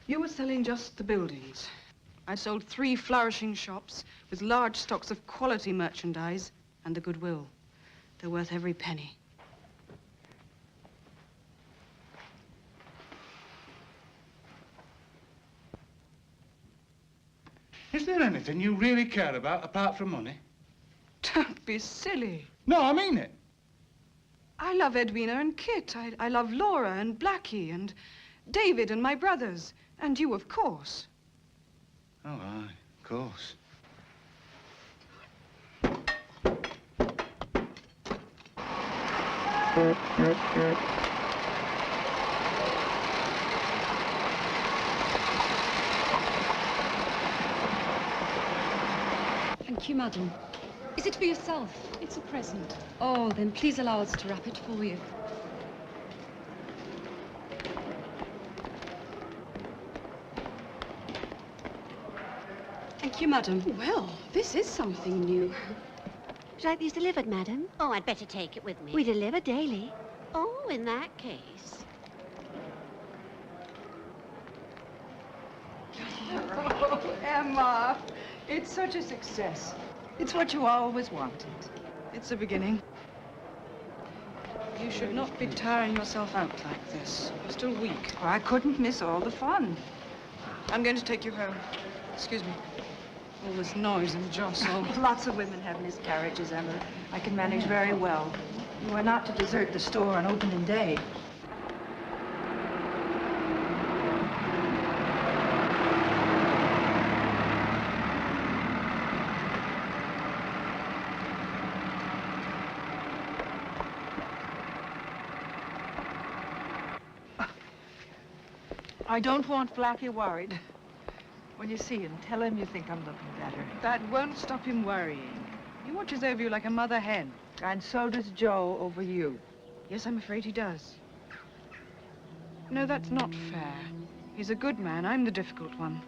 You were selling just the buildings. I sold 3 flourishing shops with large stocks of quality merchandise and the goodwill. They're worth every penny. Is there anything you really care about apart from money? Don't be silly. No, I mean it. I love Edwina and Kit. I love Laura and Blackie and David and my brothers. And you, of course. Oh, aye, of course. Thank you, madam. Is it for yourself? It's a present. Oh, then please allow us to wrap it for you. Thank you, madam. Well, this is something new. Would you like these delivered, madam? Oh, I'd better take it with me. We deliver daily. Oh, in that case. Oh, Emma, it's such a success. It's what you always wanted. It's a beginning. You should not be tiring yourself out like this. You're still weak. Well, I couldn't miss all the fun. I'm going to take you home. Excuse me. All this noise and jostle. Lots of women have miscarriages, Emma. I can manage very well. You are not to desert the store on opening day. I don't want Blackie worried. When you see him, tell him you think I'm looking better. That won't stop him worrying. He watches over you like a mother hen. And so does Joe over you. Yes, I'm afraid he does. No, that's not fair. He's a good man. I'm the difficult one.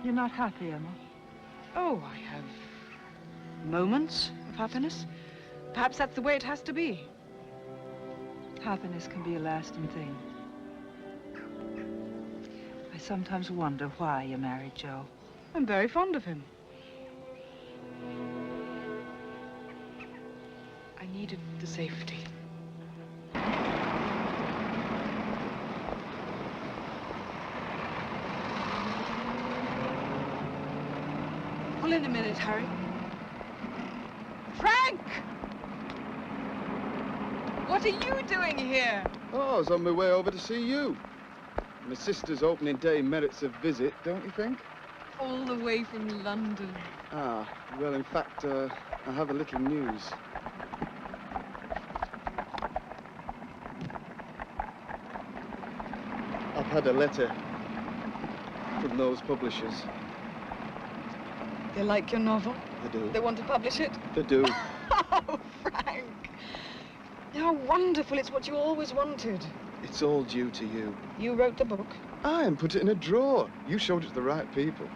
You're not happy, Emma? Oh, I have moments of happiness. Perhaps that's the way it has to be. Happiness can be a lasting thing. I sometimes wonder why you married Joe. I'm very fond of him. I needed the safety. Pull in a minute, Harry. Frank! What are you doing here? Oh, I was on my way over to see you. My sister's opening day merits a visit, don't you think? All the way from London. Ah, well, in fact, I have a little news. I've had a letter from those publishers. They like your novel? They do. They want to publish it? They do. Oh, Frank! How wonderful. It's what you always wanted. It's all due to you. You wrote the book? And put it in a drawer. You showed it to the right people.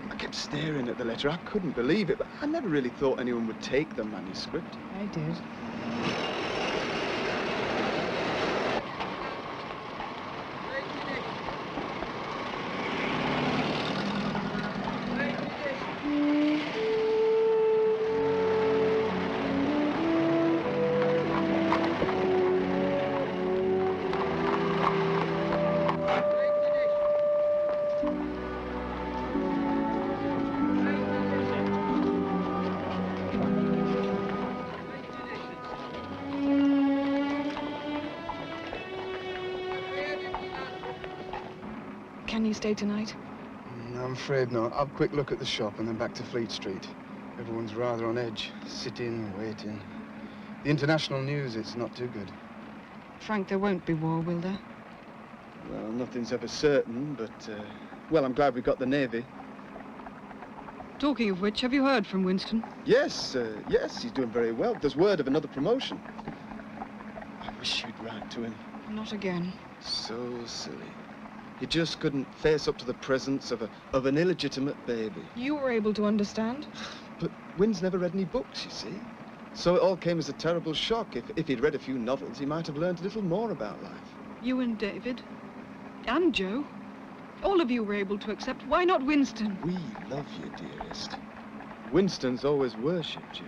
I kept staring at the letter. I couldn't believe it, but I never really thought anyone would take the manuscript. I did. Can you stay tonight? No, I'm afraid not. I'll have a quick look at the shop and then back to Fleet Street. Everyone's rather on edge, sitting, waiting. The international news, it's not too good. Frank, there won't be war, will there? Well, nothing's ever certain, but, well, I'm glad we got the Navy. Talking of which, have you heard from Winston? Yes, yes, he's doing very well. There's word of another promotion. I wish you'd write to him. Not again. So silly. He just couldn't face up to the presence of an illegitimate baby. You were able to understand? But Wynn's never read any books, you see. So it all came as a terrible shock. If he'd read a few novels, he might have learned a little more about life. You and David? And Joe? All of you were able to accept. Why not Winston? We love you, dearest. Winston's always worshipped you.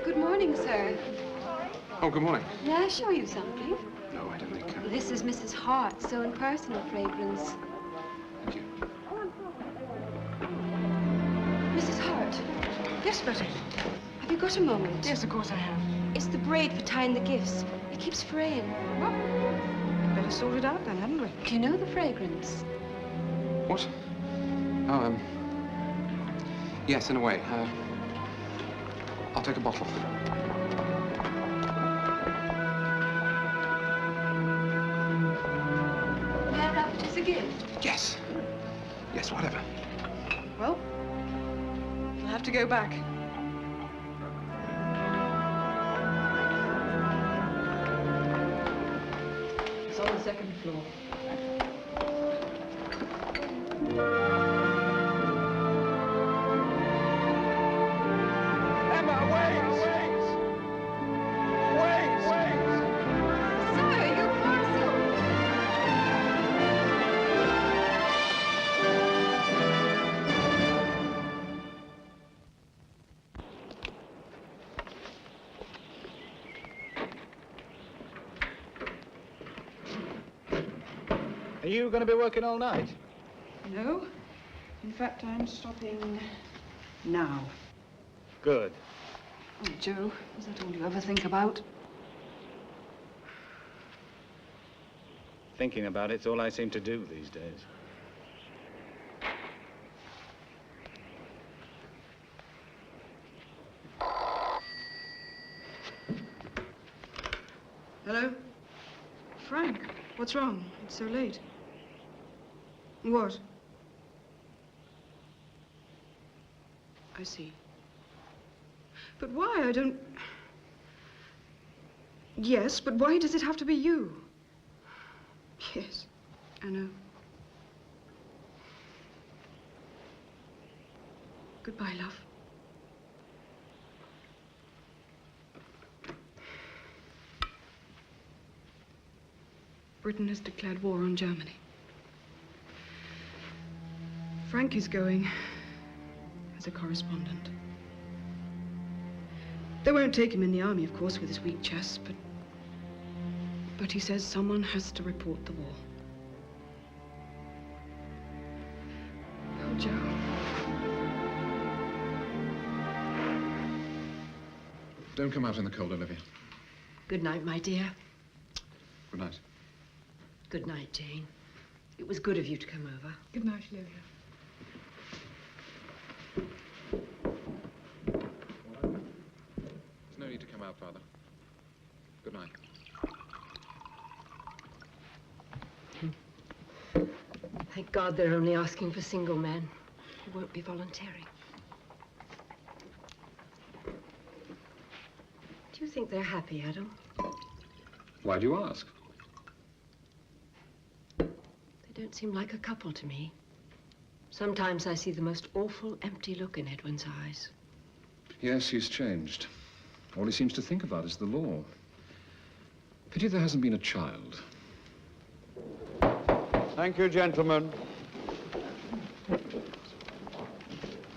Good morning, sir. Oh, good morning. May I show you something? No, I don't think so. This is Mrs. Hart's own personal fragrance. Thank you. Mrs. Hart. Yes, Betty. Have you got a moment? Yes, of course I have. It's the braid for tying the gifts. It keeps fraying. Well, better sort it out then, hadn't we? Do you know the fragrance? What? Oh, yes, in a way. I'll take a bottle. May I wrap it as a gift? Yes. Yes, whatever. Well, you'll have to go back. It's on the second floor. Emma, wait! Sir, your parcel! Are you going to be working all night? No. In fact, I'm stopping now. Good. Oh, Joe, is that all you ever think about? Thinking about it's all I seem to do these days. Hello? Frank, what's wrong? It's so late. What? I see. But why? I don't... Yes, but why does it have to be you? Yes, I know. Goodbye, love. Britain has declared war on Germany. Frank is going as a correspondent. They won't take him in the army, of course, with his weak chest, but he says someone has to report the war. Oh, Joe. Don't come out in the cold, Olivia. Good night, my dear. Good night. Good night, Jane. It was good of you to come over. Good night, Olivia. There's no need to come out, Father. Good night. Thank God they're only asking for single men. It won't be voluntary. Do you think they're happy, Adam? Why do you ask? They don't seem like a couple to me. Sometimes I see the most awful, empty look in Edwin's eyes. Yes, he's changed. All he seems to think about is the law. Pity there hasn't been a child. Thank you, gentlemen.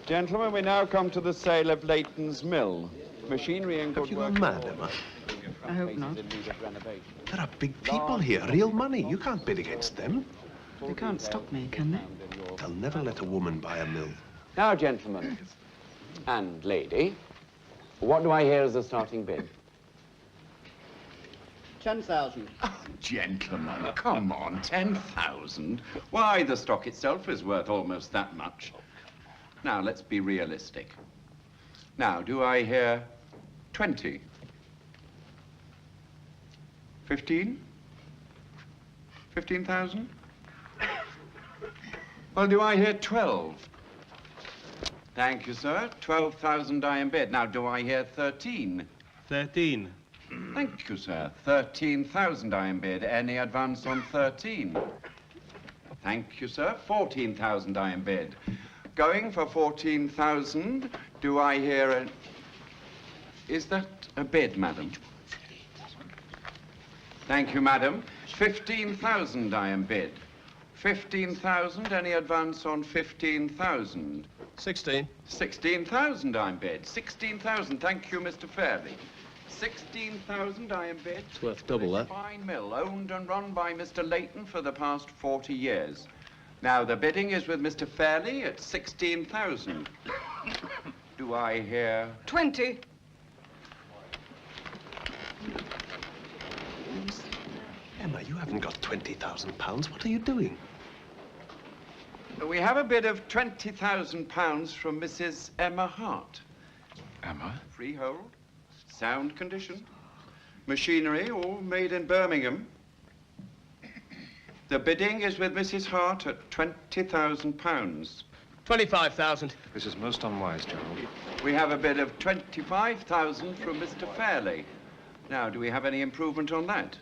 Gentlemen, we now come to the sale of Leighton's Mill. Machinery in good work. Have you gone mad, Emma? I hope not. There are big people here, real money. You can't bid against them. They can't stop me, can they? They'll never let a woman buy a mill. Now, gentlemen and lady, what do I hear as the starting bid? 10,000. Oh, gentlemen, come on, 10,000? Why, the stock itself is worth almost that much. Now, let's be realistic. Now, do I hear 20? 15? 15,000? Well, do I hear 12? Thank you, sir. 12,000 I am bid. Now, do I hear 13? 13. Thank you, sir. 13,000 I am bid. Any advance on 13? Thank you, sir. 14,000 I am bid. Going for 14,000, do I hear a... Is that a bid, madam? Thank you, madam. 15,000 I am bid. 15,000, any advance on 15,000? 16. 16,000 I'm bid. 16,000, thank you, Mr. Fairley. 16,000 I am bid. It's worth double that. Fine mill, owned and run by Mr. Leighton for the past 40 years. Now, the bidding is with Mr. Fairley at 16,000. Do I hear... 20. haven't got £20,000. What are you doing? We have a bid of £20,000 from Mrs. Emma Hart. Emma? Freehold, sound condition, machinery all made in Birmingham. The bidding is with Mrs. Hart at £20,000. 25,000. This is most unwise, Gerald. We have a bid of 25,000 from Mr. Fairley. Now, do we have any improvement on that?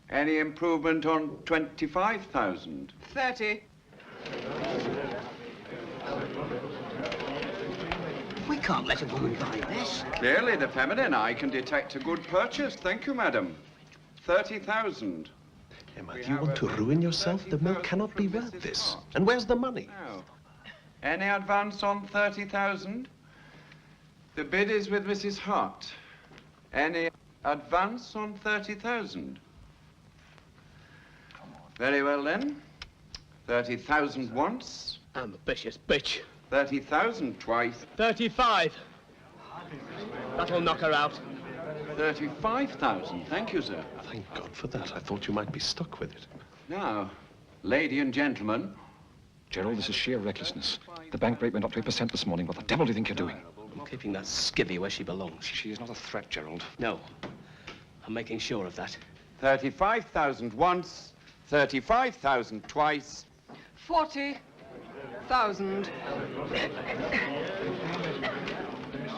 Any improvement on 25,000? 30. We can't let a woman buy this. Clearly, the feminine eye can detect a good purchase. Thank you, madam. 30,000. Emma, do you want to ruin yourself? The mill cannot be worth this. And where's the money? Now, any advance on 30,000? The bid is with Mrs. Hart. Any advance on 30,000? Very well, then. 30,000 once. Ambitious bitch. 30,000 twice. 35. That'll knock her out. 35,000. Thank you, sir. Thank God for that. I thought you might be stuck with it. Now, lady and gentleman. Gerald, this is sheer recklessness. The bank rate went up to 8% this morning. What the devil do you think you're doing? I'm keeping that skivvy where she belongs. She is not a threat, Gerald. No. I'm making sure of that. 35,000 once. 35,000 twice. 40,000.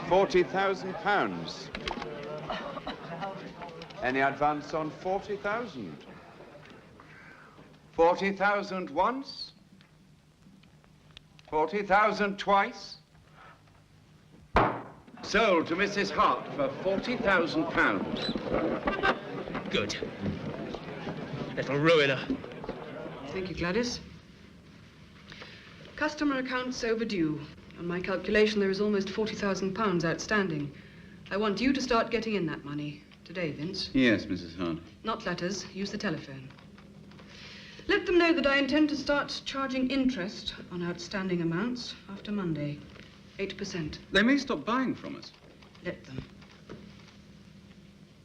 40,000 pounds. Any advance on 40,000? 40,000 once. 40,000 twice. Sold to Mrs. Hart for 40,000 pounds. Good. It'll ruin her. Thank you, Gladys. Customer accounts overdue. On my calculation, there is almost £40,000 outstanding. I want you to start getting in that money. Today, Vince. Yes, Mrs. Hart. Not letters. Use the telephone. Let them know that I intend to start charging interest on outstanding amounts after Monday. 8%. They may stop buying from us. Let them.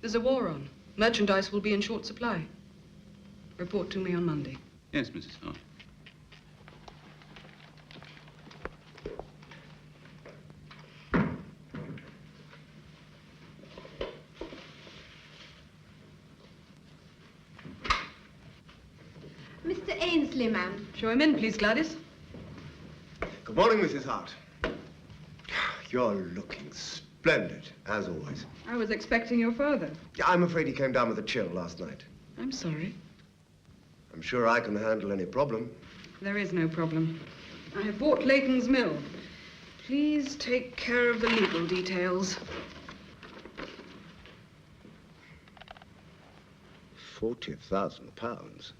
There's a war on. Merchandise will be in short supply. Report to me on Monday. Yes, Mrs. Hart. Mr. Ainsley, ma'am. Show him in, please, Gladys. Good morning, Mrs. Hart. You're looking splendid, as always. I was expecting your father. I'm afraid he came down with a chill last night. I'm sorry. I'm sure I can handle any problem. There is no problem. I have bought Leighton's mill. Please take care of the legal details. £40,000.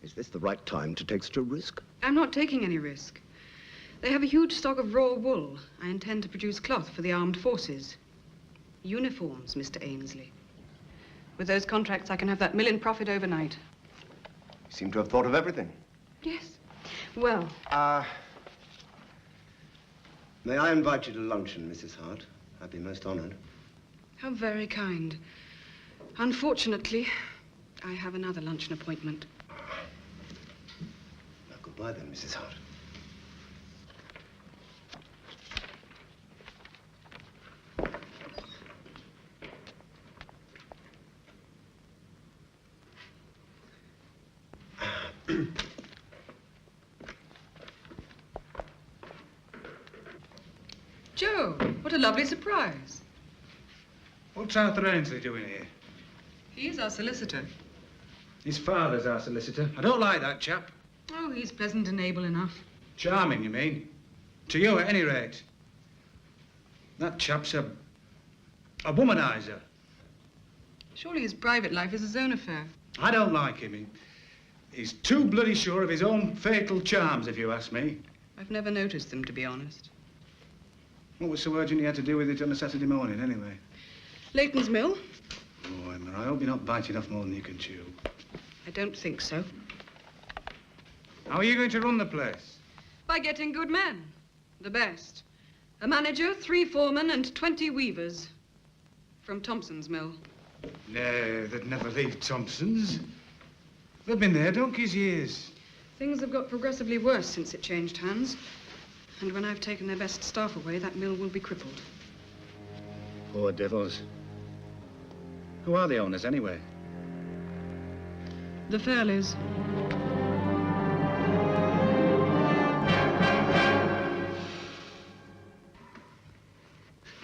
Is this the right time to take such a risk? I'm not taking any risk. They have a huge stock of raw wool. I intend to produce cloth for the armed forces. Uniforms, Mr. Ainsley. With those contracts, I can have that mill in profit overnight. You seem to have thought of everything. Yes. Well, may I invite you to luncheon, Mrs. Hart? I'd be most honored. how very kind. Unfortunately, I have another luncheon appointment. Now, goodbye then, Mrs. Hart. Joe, what a lovely surprise. What's Arthur Ainsley doing here? He's our solicitor. His father's our solicitor. I don't like that chap. Oh, he's pleasant and able enough. Charming, you mean? To you, at any rate. That chap's a womanizer. Surely his private life is his own affair. I don't like him. He's too bloody sure of his own fatal charms, if you ask me. I've never noticed them, to be honest. What was so urgent he had to do with it on a Saturday morning, anyway? Leighton's mill? Oh, Emma, I hope you're not biting off more than you can chew. I don't think so. How are you going to run the place? By getting good men. The best. A manager, 3 foremen, and 20 weavers. From Thompson's mill. No, they'd never leave Thompson's. They've been there donkey's years. Things have got progressively worse since it changed hands. And when I've taken their best staff away, that mill will be crippled. Poor devils. Who are the owners, anyway? The Fairleys.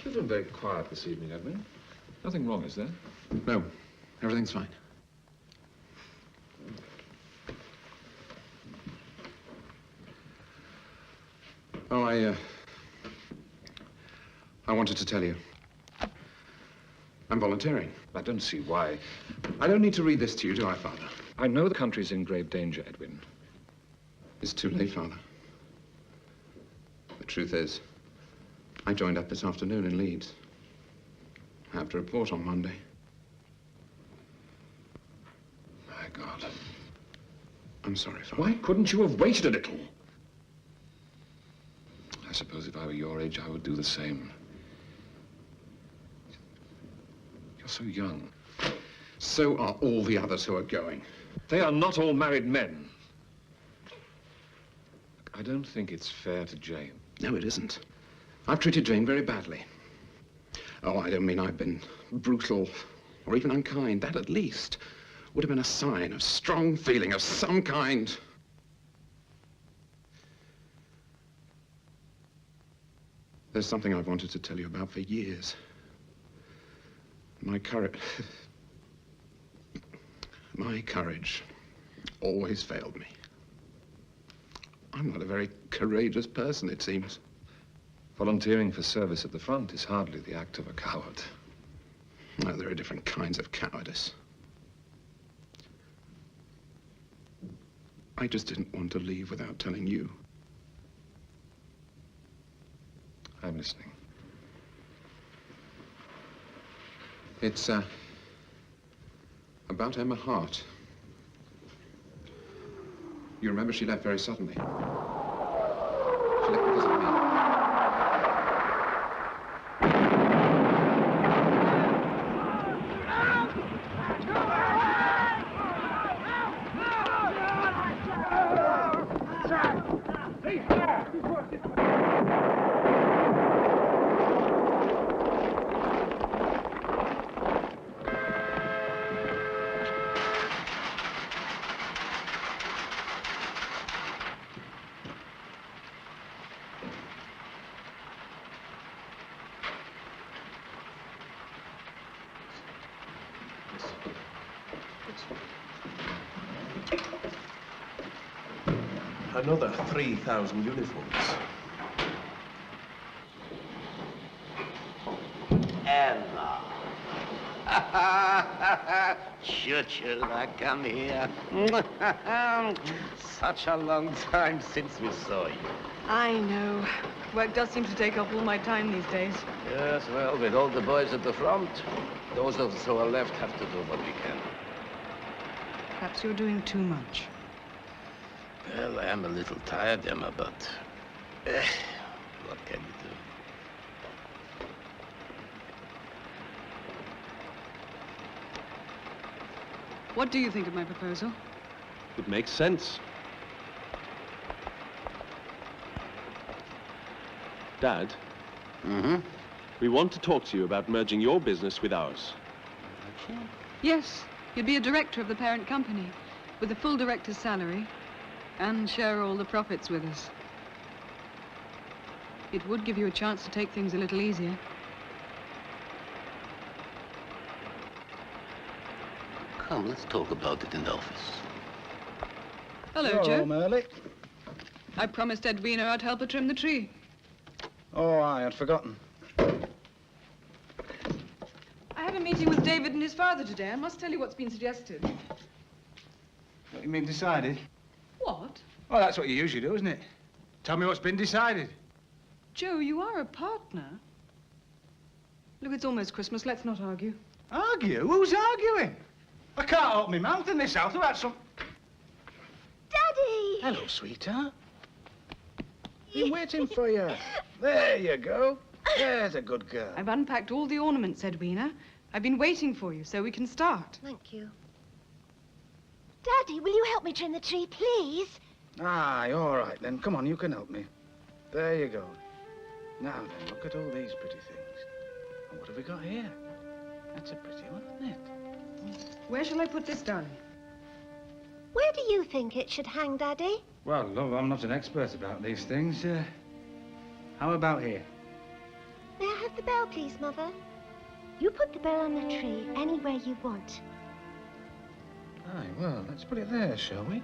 You've been very quiet this evening, Edwin. Nothing wrong, is there? No, everything's fine. Oh, I wanted to tell you. I'm volunteering. I don't see why. I don't need to read this to you, do I, Father? I know the country's in grave danger, Edwin. It's too late, Father. The truth is, I joined up this afternoon in Leeds. I have to report on Monday. My God. I'm sorry, Father. Why couldn't you have waited a little? I suppose if I were your age, I would do the same. You're so young. So are all the others who are going. They are not all married men. I don't think it's fair to Jane. No, it isn't. I've treated Jane very badly. Oh, I don't mean I've been brutal or even unkind. That, at least, would have been a sign of strong feeling of some kind. There's something I've wanted to tell you about for years. My courage always failed me. I'm not a very courageous person, it seems. Volunteering for service at the front is hardly the act of a coward. No, there are different kinds of cowardice. I just didn't want to leave without telling you. I'm listening. It's, about Emma Hart. You remember she left very suddenly. She left because of me. Another 3,000 uniforms. Emma. Chuchula, come here. Such a long time since we saw you. I know. Work does seem to take up all my time these days. Yes, well, with all the boys at the front, those of us who are left have to do what we can. Perhaps you're doing too much. Well, I am a little tired, Emma, but what can you do? What do you think of my proposal? It makes sense. Dad? Mm-hmm? We want to talk to you about merging your business with ours. Yes, you'd be a director of the parent company with a full director's salary and share all the profits with us. It would give you a chance to take things a little easier. Come, let's talk about it in the office. Hello, Joe. Merle. I promised Edwina I'd help her trim the tree. Oh, I had forgotten. I had a meeting with David and his father today. I must tell you what's been suggested. What, you mean decided? What? Oh, that's what you usually do, isn't it? Tell me what's been decided. Joe, you are a partner. Look, it's almost Christmas. Let's not argue. Argue? Who's arguing? I can't open my mouth in this house about some... Daddy! Hello, sweetheart. Been waiting for you. There you go. There's a good girl. I've unpacked all the ornaments, Edwina, I've been waiting for you so we can start. Thank you. Daddy, will you help me trim the tree, please? Aye, all right then. Come on, you can help me. There you go. Now then, look at all these pretty things. And what have we got here? That's a pretty one, isn't it? Where shall I put this, darling? Where do you think it should hang, Daddy? Well, love, I'm not an expert about these things. How about here? May I have the bell, please, Mother? You put the bell on the tree anywhere you want. Aye, well, let's put it there, shall we?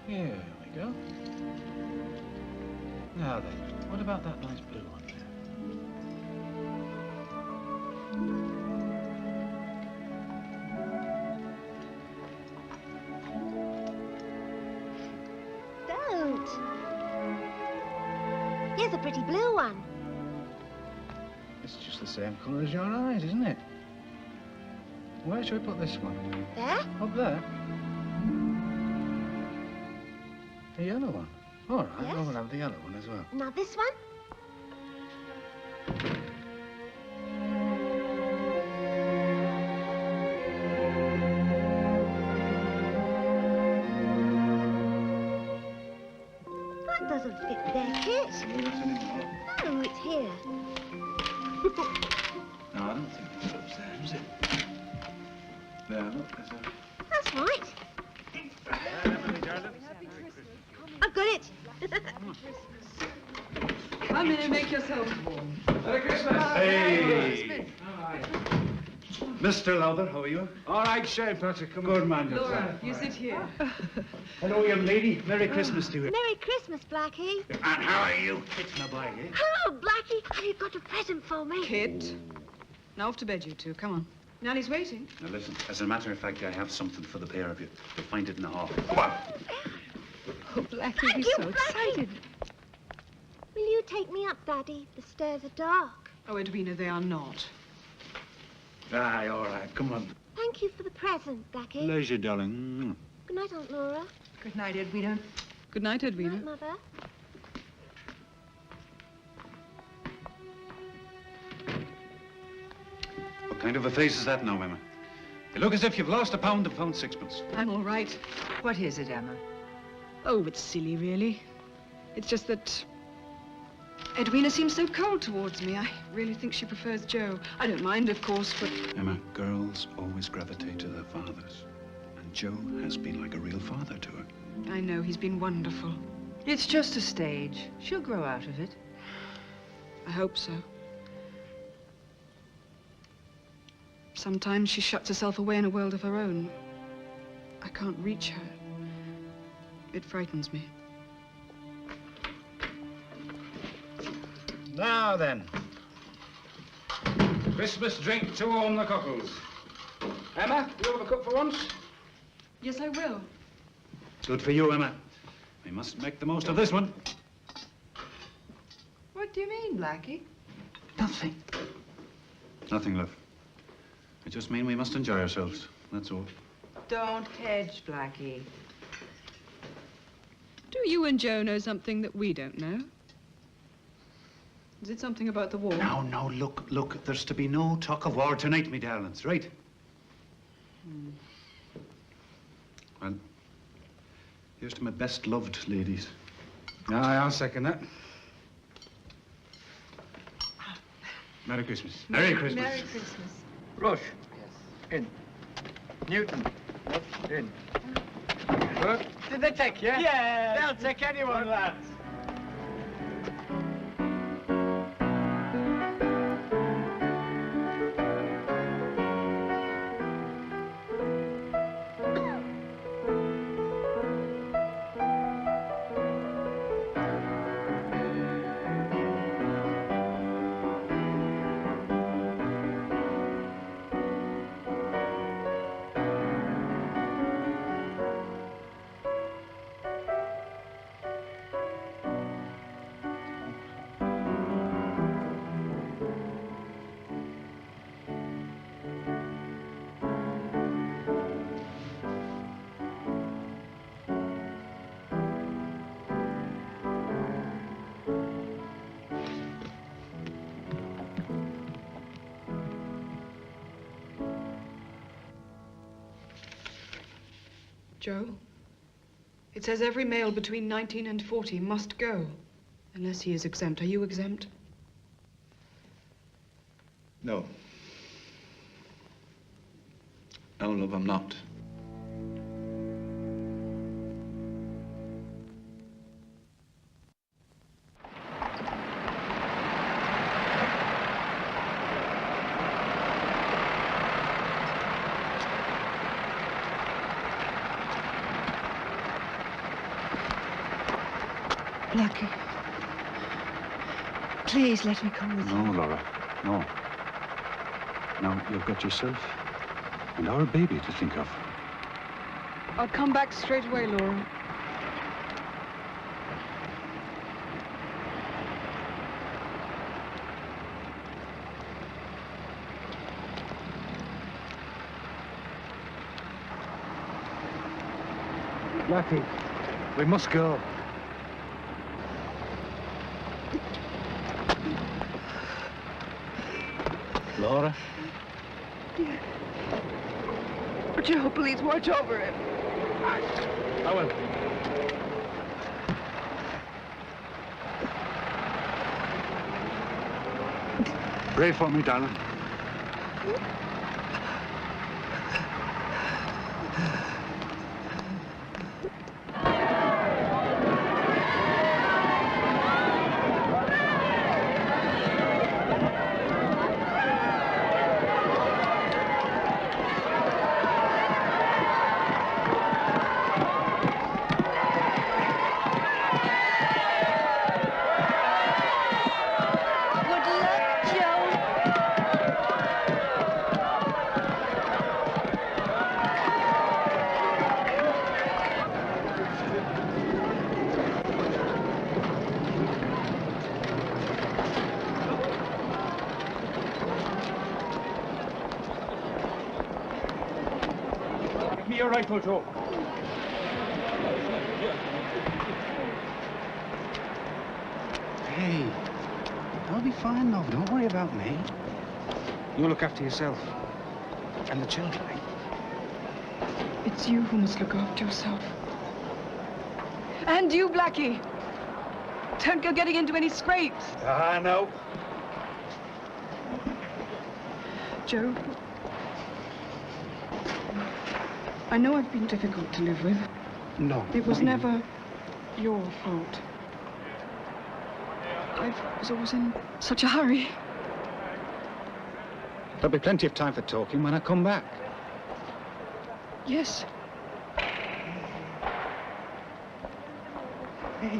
Here we go. Now then, what about that nice blue one there? Don't. Here's a pretty blue one. It's just the same colour as your eyes, isn't it? Where should we put this one? There? Up there? The yellow one. All right, Yes. well, we'll have the yellow one as well. Now this one? That doesn't fit there, Kit. No, it's here. No, I don't think it goes there, is it? There, look, there's a... That's right. I've got it. Come in and make yourself warm. Merry Christmas! Hey! Mr. Lowther, how are you? All right, Shane Patrick, come on. Good man, Laura, you sit here. Hello, young lady. Merry Christmas to you. Merry Christmas, Blackie. And how are you? It's my boy, eh? Hello, Blackie. Have you got a present for me? Kit. Now off to bed, you two. Come on. Nanny's waiting. Now listen, as a matter of fact, I have something for the pair of you. You'll find it in the hall. Come on. Oh, Blackie, Thank he's you, so Blackie. excited. Will you take me up, Daddy? The stairs are dark. Oh, Edwina, they are not. Aye, all right, come on. Thank you for the present, Blackie. Pleasure, darling. Good night, Aunt Laura. Good night, Edwina. Good night, Edwina. Good night, Mother. What kind of a face is that now, Emma? You look as if you've lost £1 and found sixpence. I'm all right. What is it, Emma? Oh, it's silly, really. It's just that Edwina seems so cold towards me. I really think she prefers Joe. I don't mind, of course, but... Emma, girls always gravitate to their fathers. And Joe has been like a real father to her. I know, he's been wonderful. It's just a stage. She'll grow out of it. I hope so. Sometimes she shuts herself away in a world of her own. I can't reach her. It frightens me. Now then. Christmas drink to warm the cockles. Emma, you have a cup for once? Yes, I will. Good for you, Emma. We must make the most of this one. What do you mean, Blackie? Nothing. Nothing, love. I just mean we must enjoy ourselves, that's all. Don't hedge, Blackie. Do you and Joe know something that we don't know? Is it something about the war? No, look, there's to be no talk of war tonight, me darlings, right? Well, here's to my best loved ladies. Aye, I'll second that. Merry Christmas. Merry Christmas. Merry Christmas. Rush. Yes. In. Newton. Left. In. Good. Did they take you? Yeah. They'll take anyone, lads. Joe, it says every male between 19 and 40 must go, unless he is exempt. Are you exempt? No. No, love, I'm not. Blackie, please let me come with you. No, Laura, no. Now, you've got yourself and our baby to think of. I'll come back straight away, Laura. Blackie, we must go. Laura? Joe, please watch over him. I will. Pray for me, darling. Your rifle, Joe. Hey, I'll be fine, love. Don't worry about me. You look after yourself. And the children. It's you who must look after yourself. And you, Blackie. Don't go getting into any scrapes. Ah, no. Joe, I know I've been difficult to live with. No. It was not you. never your fault. I was always in such a hurry. There'll be plenty of time for talking when I come back. Yes. Hey,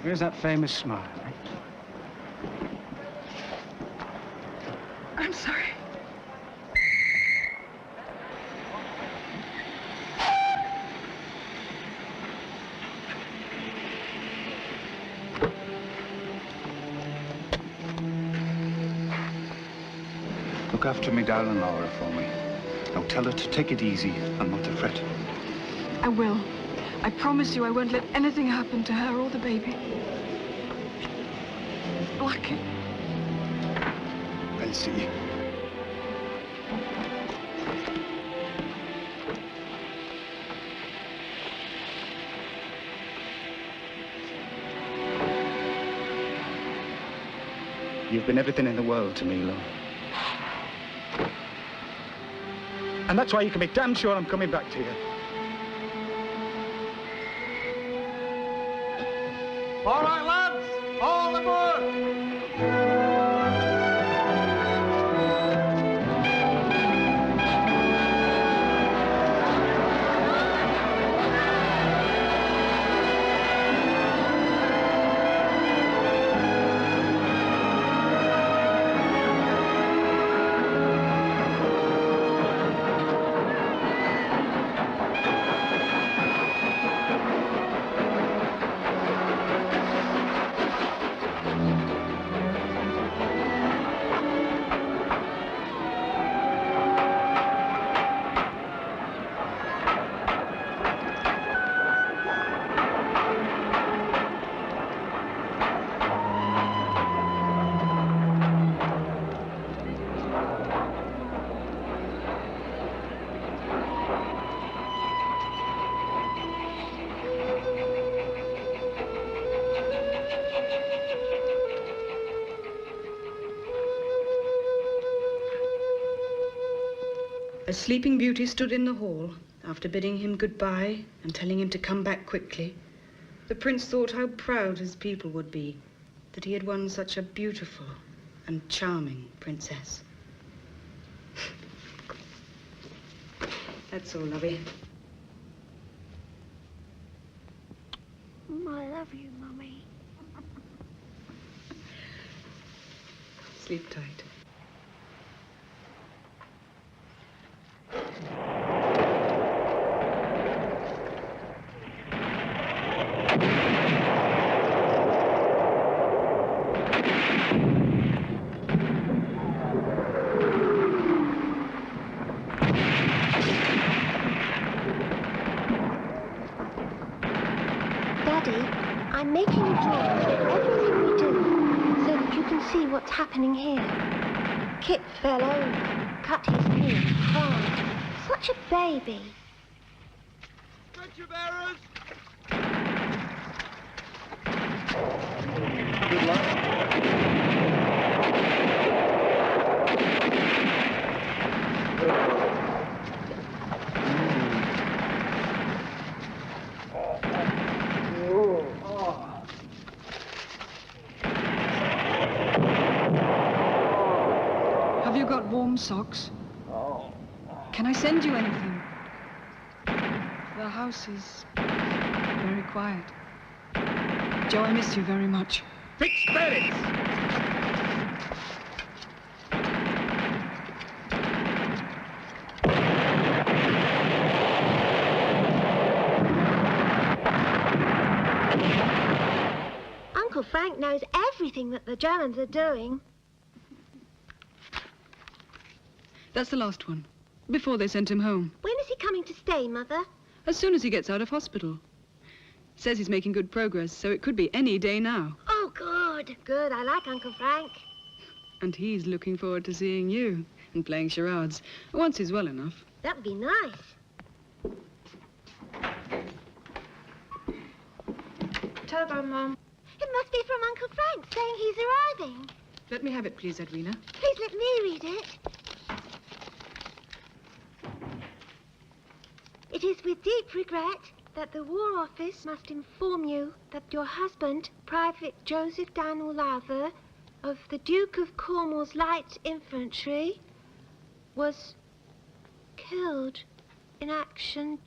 where's that famous smile, eh? I'm sorry. Look after me, darling Laura, for me. Now tell her to take it easy and not to fret. I will. I promise you I won't let anything happen to her or the baby. Blackie. I'll see you. You've been everything in the world to me, love. And that's why you can be damn sure I'm coming back to you. All right, lads, all aboard! As Sleeping Beauty stood in the hall, after bidding him goodbye and telling him to come back quickly, the prince thought how proud his people would be that he had won such a beautiful and charming princess. That's all, lovey. I love you, Mummy. Sleep tight. I'm making a drawing of everything we do so that you can see what's happening here. Kit fell over, cut his knee, cried. Such a baby. Stretcher bearers! Good luck. Have you got warm socks? Can I send you anything? The house is very quiet. Joe, I miss you very much. Fix spirits! Uncle Frank knows everything that the Germans are doing. That's the last one, before they sent him home. When is he coming to stay, Mother? As soon as he gets out of hospital. Says he's making good progress, so it could be any day now. Oh, good. Good. I like Uncle Frank. And he's looking forward to seeing you and playing charades, once he's well enough. That would be nice. Telegram, Mom. It must be from Uncle Frank saying he's arriving. Let me have it, please, Edwina. Please let me read it. It is with deep regret that the War Office must inform you that your husband, Private Joseph Daniel Lowther, of the Duke of Cornwall's Light Infantry, was killed in action